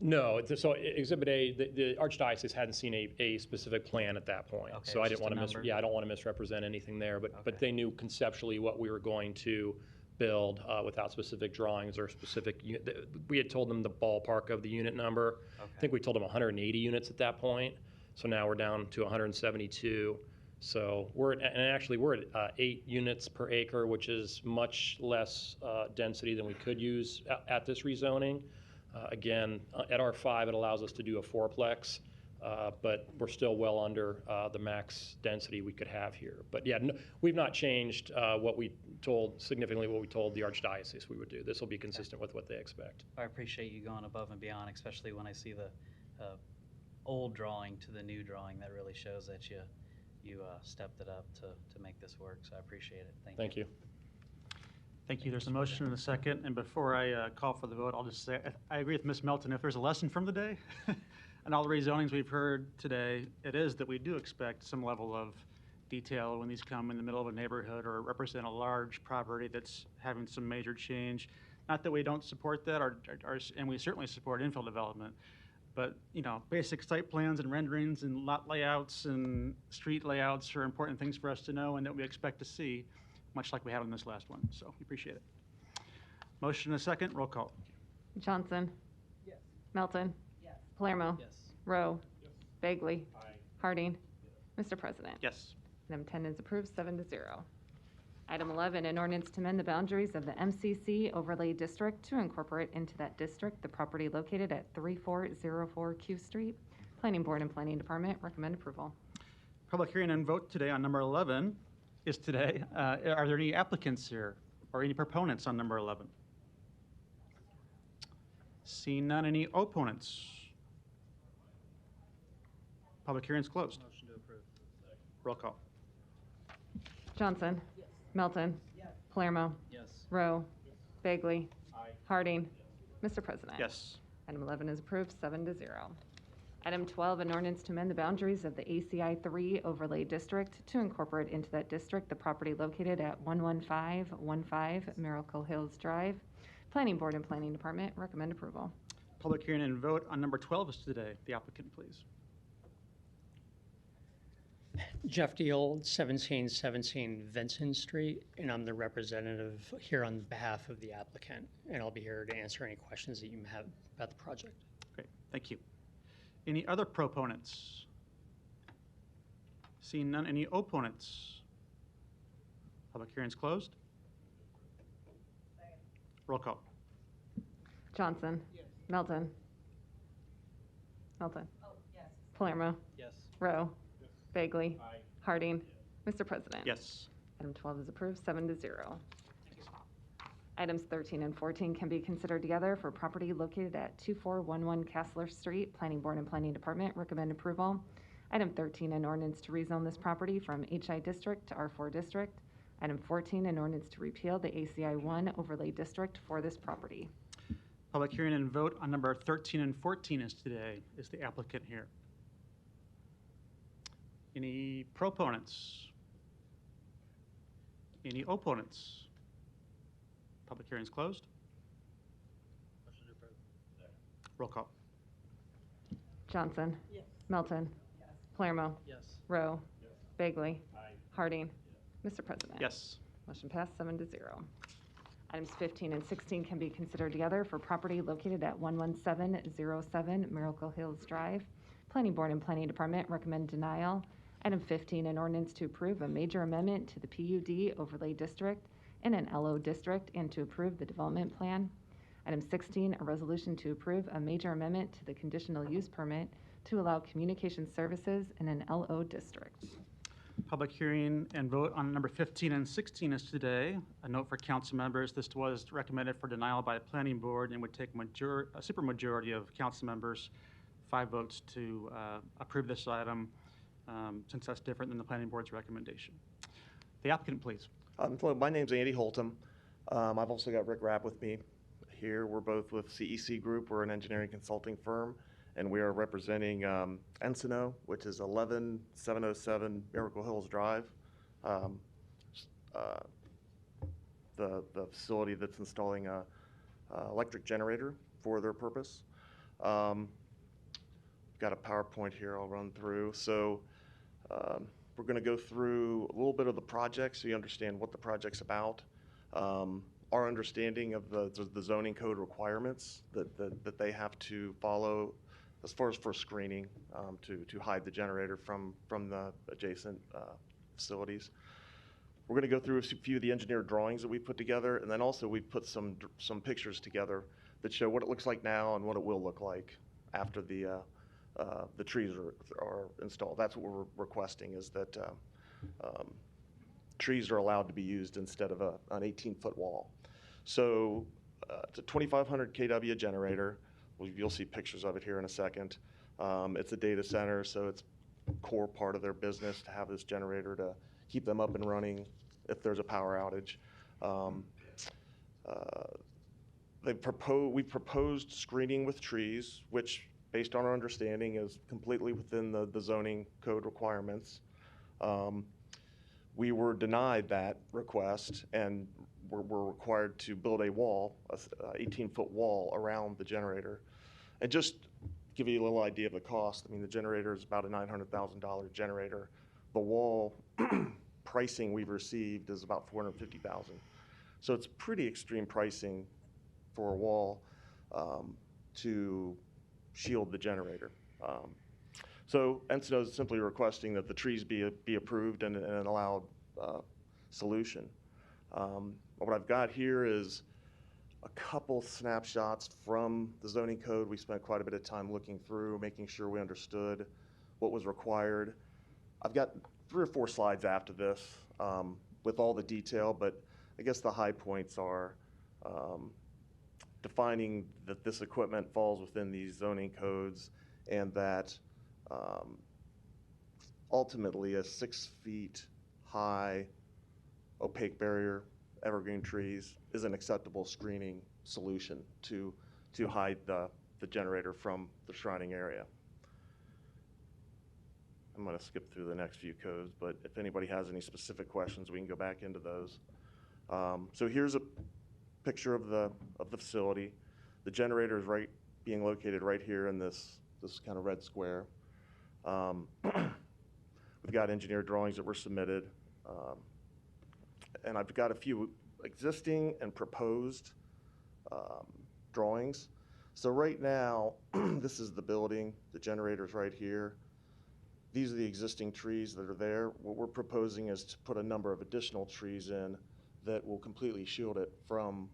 No, so Exhibit A, the Archdiocese hadn't seen a specific plan at that point. Okay, so I it's didn't want to I don't want to misrepresent anything there, but they knew conceptually what we were going to build without specific drawings or specific. We had told them the ballpark of the unit number. Okay. I think we told them 180 units at that point. So now we're down to 172. So we're at 8 units per acre, which is much less density than we could use at this rezoning. Again, at R5, it allows us to do a fourplex, but we're still well under the max density we could have here. But yeah, no, we've not changed significantly what we told the Archdiocese we would do. This will be consistent with what they expect. I appreciate you going above and beyond, especially when I see the old drawing to the new drawing. That really shows that you stepped it up to make this work, so I appreciate it. Thank you. Thank you. There's a motion and a second, and before I call for the vote, I'll just say, I agree with Ms. Melton. If there's a lesson from the day, and all the rezonings we've heard today, it is that we do expect some level of detail when these come in the middle of a neighborhood or represent a large property that's having some major change. Not that we don't support that, and we certainly support infill development, but basic site plans and renderings and lot layouts and street layouts are important things for us to know and that we expect to see, much like we had on this last one. So we appreciate it. Motion and a second. Roll call. Johnson. Yes. Melton. Yes. Palermo. Yes. Rowe. Bagley. Harding. Mr. President. Yes. Item 10 is approved, 7-0. Item 11, an ordinance to amend the boundaries of the MCC overlay district to incorporate into that district the property located at 3404 Q Street. Planning Board and Planning Department recommend approval. Public hearing and vote today on number 11 is today. Are there any applicants here or any proponents on number 11? Seeing none, any opponents? Public hearing is closed. Motion to approve. Roll call. Johnson. Yes. Melton. Yes. Palermo. Yes. Rowe. Bagley. Harding. Mr. President. Yes. Item 11 is approved, 7-0. Item 12, an ordinance to amend the boundaries of the ACI 3 overlay district to incorporate into that district the property located at 11515 Miracle Hills Drive. Planning Board and Planning Department recommend approval. Public hearing and vote on number 12 is today. The applicant, please. Jeff Deal, 1717 Vincent Street, and I'm the representative here on behalf of the applicant, and I'll be here to answer any questions that you may have about the project. Great, thank you. Any other proponents? Seeing none, any opponents? Public hearing is closed. Roll call. Johnson. Yes. Melton. Melton. Oh, yes. Palermo. Yes. Rowe. Bagley. Harding. Mr. President. Yes. Item 12 is approved, 7-0. Items 13 and 14 can be considered together for property located at 2411 Castler Street. Planning Board and Planning Department recommend approval. Item 13, an ordinance to rezone this property from HI District to R4 District. Item 14, an ordinance to repeal the ACI 1 overlay district for this property. Public hearing and vote on number 13 and 14 is today. Is the applicant here? Any proponents? Any opponents? Public hearing is closed. Motion to approve. Roll call. Johnson. Yes. Melton. Yes. Palermo. Yes. Rowe. Bagley. Harding. Mr. President. Yes. Motion passed, 7-0. Items 15 and 16 can be considered together for property located at 11707 Miracle Hills Drive. Planning Board and Planning Department recommend denial. Item 15, an ordinance to approve a major amendment to the PUD overlay district in an LO district and to approve the development plan. Item 16, a resolution to approve a major amendment to the conditional use permit to allow communication services in an LO district. Public hearing and vote on number 15 and 16 is today. A note for council members, this was recommended for denial by the Planning Board and would take a supermajority of council members, 5 votes to approve this item, since that's different than the Planning Board's recommendation. The applicant, please. Hello, my name's Andy Holtum. I've also got Rick Rapp with me here. We're both with CEC Group. We're an engineering consulting firm, and we are representing Encino, which is 11707 Miracle Hills Drive, the facility that's installing a electric generator for their purpose. Got a PowerPoint here I'll run through. So we're going to go through a little bit of the project so you understand what the project's about. Our understanding of the zoning code requirements that they have to follow as far as for screening to hide the generator from the adjacent facilities. We're going to go through a few of the engineered drawings that we put together, and then also we've put some pictures together that show what it looks like now and what it will look like after the trees are installed. That's what we're requesting, is that trees are allowed to be used instead of an 18-foot wall. So it's a 2,500 kW generator. You'll see pictures of it here in a second. It's a data center, so it's a core part of their business to have this generator to keep them up and running if there's a power outage. We proposed screening with trees, which, based on our understanding, is completely within the zoning code requirements. We were denied that request, and we're required to build a wall, a 18-foot wall around the generator. And just to give you a little idea of the cost, I mean, the generator is about a $900,000 generator. The wall pricing we've received is about $450,000. So it's pretty extreme pricing for a wall to shield the generator. So Encino is simply requesting that the trees be approved and an allowed solution. What I've got here is a couple snapshots from the zoning code. We spent quite a bit of time looking through, making sure we understood what was required. I've got 3 or 4 slides after this with all the detail, but I guess the high points are defining that this equipment falls within these zoning codes, and that ultimately a 6 feet high opaque barrier, evergreen trees, is an acceptable screening solution to hide the generator from the shrining area. I'm going to skip through the next few codes, but if anybody has any specific questions, we can go back into those. So here's a picture of the facility. The generator is being located right here in this kind of red square. We've got engineered drawings that were submitted, and I've got a few existing and proposed drawings. So right now, this is the building. The generator's right here. These are the existing trees that are there. What we're proposing is to put a number of additional trees in that will completely shield it from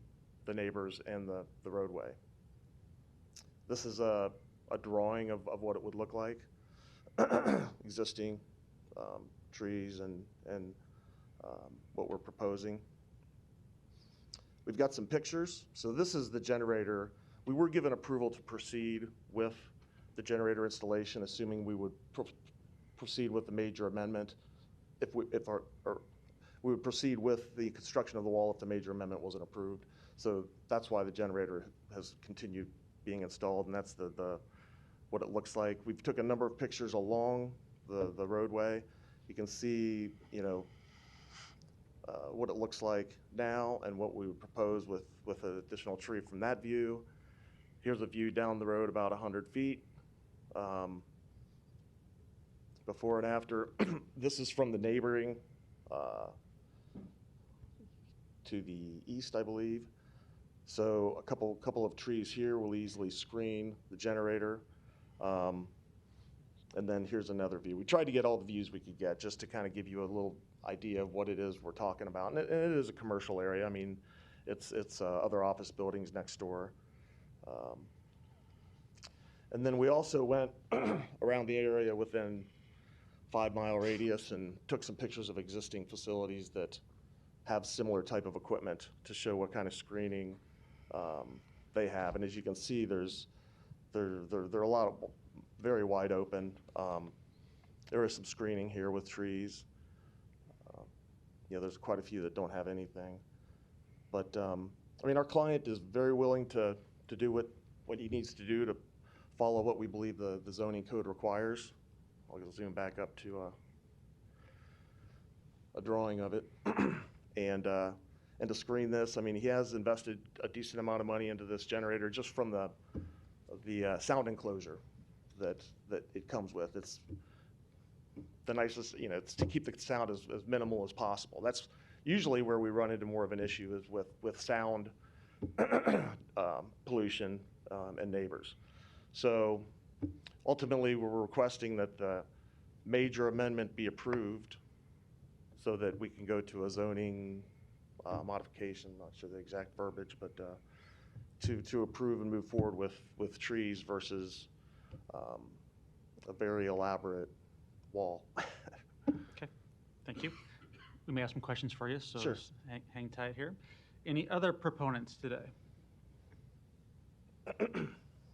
the neighbors and the roadway. This is a drawing of what it would look like. Existing trees and what we're proposing. We've got some pictures. So this is the generator. We were given approval to proceed with the generator installation, assuming we would proceed with the major amendment. We would proceed with the construction of the wall if the major amendment wasn't approved. So that's why the generator has continued being installed, and that's what it looks like. We've took a number of pictures along the roadway. You can see, what it looks like now and what we would propose with an additional tree from that view. Here's a view down the road about 100 feet. Before and after. This is from the neighboring to the east, I believe. So a couple of trees here will easily screen the generator. And then here's another view. We tried to get all the views we could get just to kind of give you a little idea of what it is we're talking about. And it is a commercial area. I mean, it's other office buildings next door. And then we also went around the area within 5-mile radius and took some pictures of existing facilities that have similar type of equipment to show what kind of screening they have. And as you can see, they're a lot of very wide open. There is some screening here with trees. There's quite a few that don't have anything. But I mean, our client is very willing to do what he needs to do to follow what we believe the zoning code requires. I'll zoom back up to a drawing of it. And to screen this, I mean, he has invested a decent amount of money into this generator just from the sound enclosure that it comes with. It's the nicest, it's to keep the sound as minimal as possible. That's usually where we run into more of an issue, is with sound pollution and neighbors. So ultimately, we're requesting that the major amendment be approved so that we can go to a zoning modification. I'm not sure the exact verbiage, but to approve and move forward with trees versus a very elaborate wall. Okay, thank you. We may have some questions for you, so Sure. just hang tight here. Any other proponents today?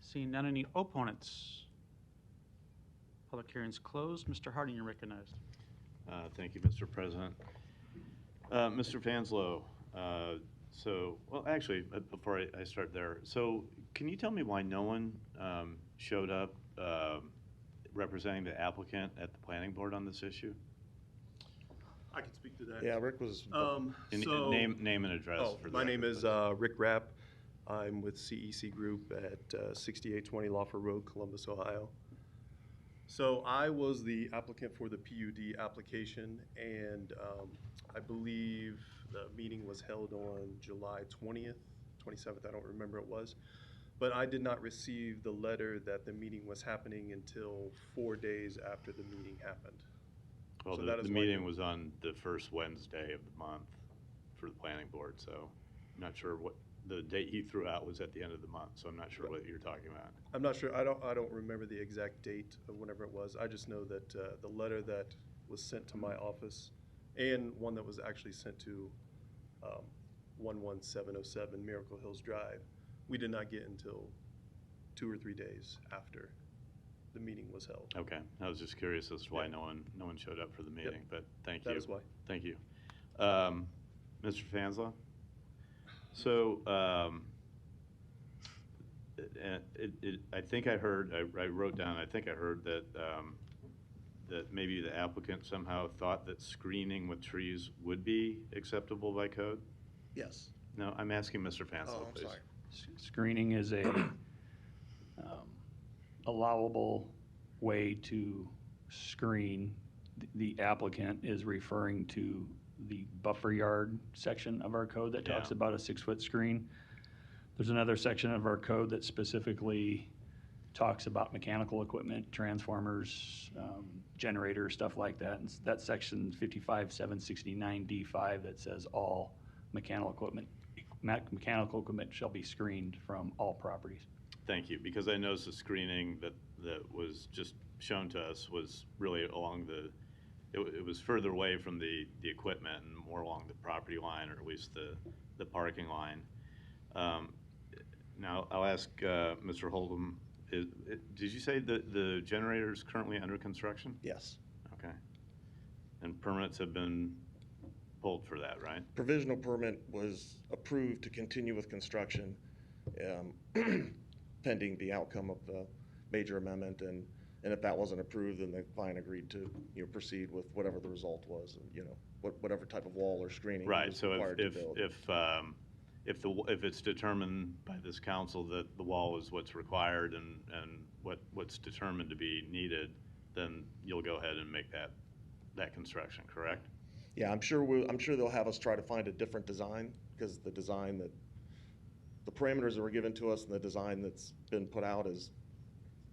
Seeing none, any opponents? Public hearing's closed. Mr. Harding, you're recognized. Thank you, Mr. President. Mr. Fanslow, well, actually, before I start there, so can you tell me why no one showed up representing the applicant at the planning board on this issue? I can speak to that. Yeah, Rick was. Name and address for the my name record, is Rick Rapp. I'm with CEC Group at 6820 Lawford Road, Columbus, Ohio. So I was the applicant for the PUD application, and I believe the meeting was held on July 20th, 27th, I don't remember it was. But I did not receive the letter that the meeting was happening until 4 days after the meeting happened. Well, So the that is why- meeting was on the first Wednesday of the month for the planning board, so I'm not sure what, the date he threw out was at the end of the month, so I'm not sure what you're talking about. I'm not sure, I don't remember the exact date of whenever it was. I just know that the letter that was sent to my office and one that was actually sent to 11707 Miracle Hills Drive, we did not get until 2 or 3 days after the meeting was held. Okay, I was just curious as to why no one showed up for the meeting, but thank you. That is why. Thank you. Mr. Fanslow? So, I think I heard, I wrote down, I think I heard that, that maybe the applicant somehow thought that screening with trees would be acceptable by code? Yes. No, I'm asking Mr. Fanslow, please. Sorry. Screening is a allowable way to screen. The applicant is referring to the buffer yard section of our code that talks about a 6-foot screen. There's another section of our code that specifically talks about mechanical equipment, transformers, generators, stuff like that. And that's section 55769D5 that says all mechanical equipment shall be screened from all properties. Thank you, because I noticed the screening that was just shown to us was really along it was further away from the equipment and more along the property line, or at least the parking line. Now, I'll ask Mr. Hold'em, did you say that the generator is currently under construction? Yes. Okay. And permits have been pulled for that, right? Provisional permit was approved to continue with construction pending the outcome of the major amendment, and if that wasn't approved, then the client agreed to proceed with whatever the result was, and whatever type of wall or screening Right. was So required to build. if it's determined by this council that the wall is what's required and what's determined to be needed, then you'll go ahead and make that construction, correct? Yeah, I'm sure they'll have us try to find a different design, because the design the parameters that were given to us and the design that's been put out is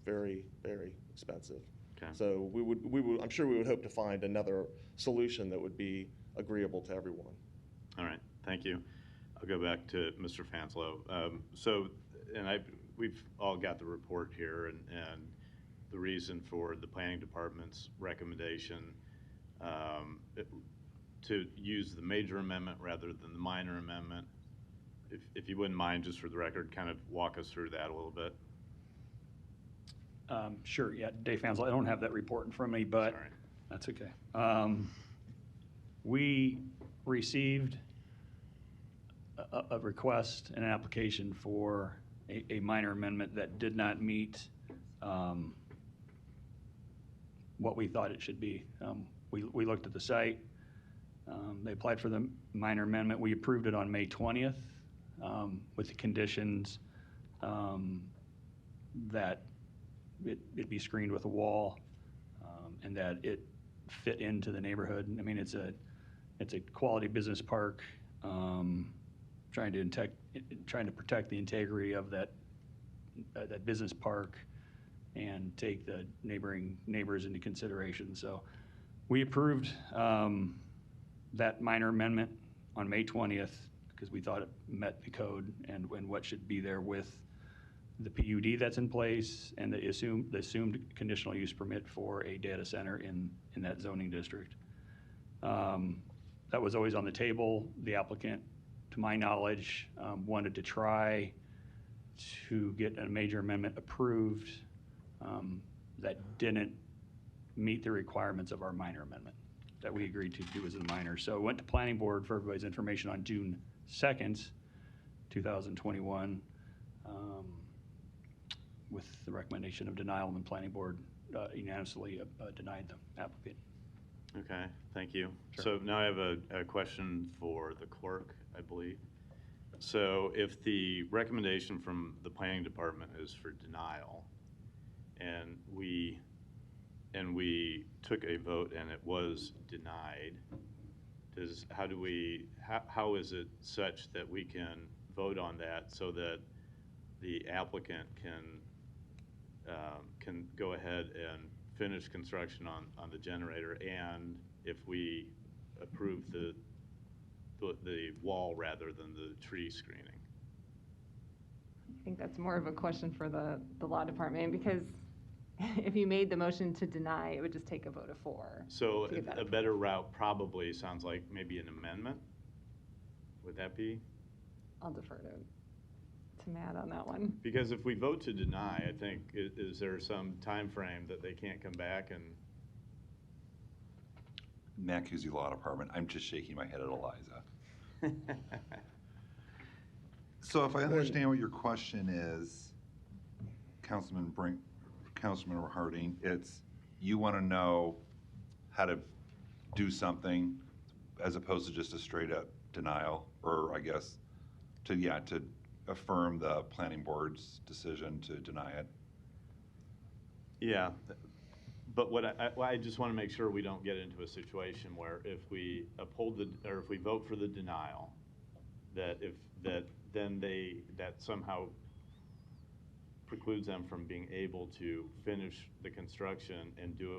very, very expensive. Okay. So I'm sure we would hope to find another solution that would be agreeable to everyone. All right, thank you. I'll go back to Mr. Fanslow. We've all got the report here, and the reason for the planning department's recommendation to use the major amendment rather than the minor amendment. If you wouldn't mind, just for the record, kind of walk us through that a little bit. Sure, yeah, Dave Fanslow, I don't have that report in front of me, but Sorry. that's okay. We received a request, an application for a minor amendment that did not meet what we thought it should be. We looked at the site. They applied for the minor amendment. We approved it on May 20th with the conditions that it be screened with a wall and that it fit into the neighborhood. I mean, it's a quality business park, trying to protect the integrity of that business park and take the neighboring neighbors into consideration. So we approved that minor amendment on May 20th, because we thought it met the code and what should be there with the PUD that's in place and the assumed conditional use permit for a data center in that zoning district. That was always on the table. The applicant, to my knowledge, wanted to try to get a major amendment approved that didn't meet the requirements of our minor amendment that we agreed to do as a minor. So it went to planning board for everybody's information on June 2nd, 2021, with the recommendation of denial, and the planning board unanimously denied the applicant. Okay, thank you. Sure. So now I have a question for the clerk, I believe. So if the recommendation from the planning department is for denial, and we took a vote and it was denied, how is it such that we can vote on that so that the applicant can go ahead and finish construction on the generator, and if we approve the wall rather than the tree screening? I think that's more of a question for the law department, because if you made the motion to deny, it would just take a vote of 4. So to get that a better route probably sounds like maybe an amendment. Would that be? I'll defer to Matt on that one. Because if we vote to deny, I think, is there some time frame that they can't come back and? Matt Cusey, Law Department. I'm just shaking my head at Eliza. So if I understand what your question is, Councilman Harding, it's you want to know how to do something as opposed to just a straight up denial, or I guess to affirm the planning board's decision to deny it. Yeah, but what I just want to make sure we don't get into a situation where if we uphold or if we vote for the denial, that somehow precludes them from being able to finish the construction and do it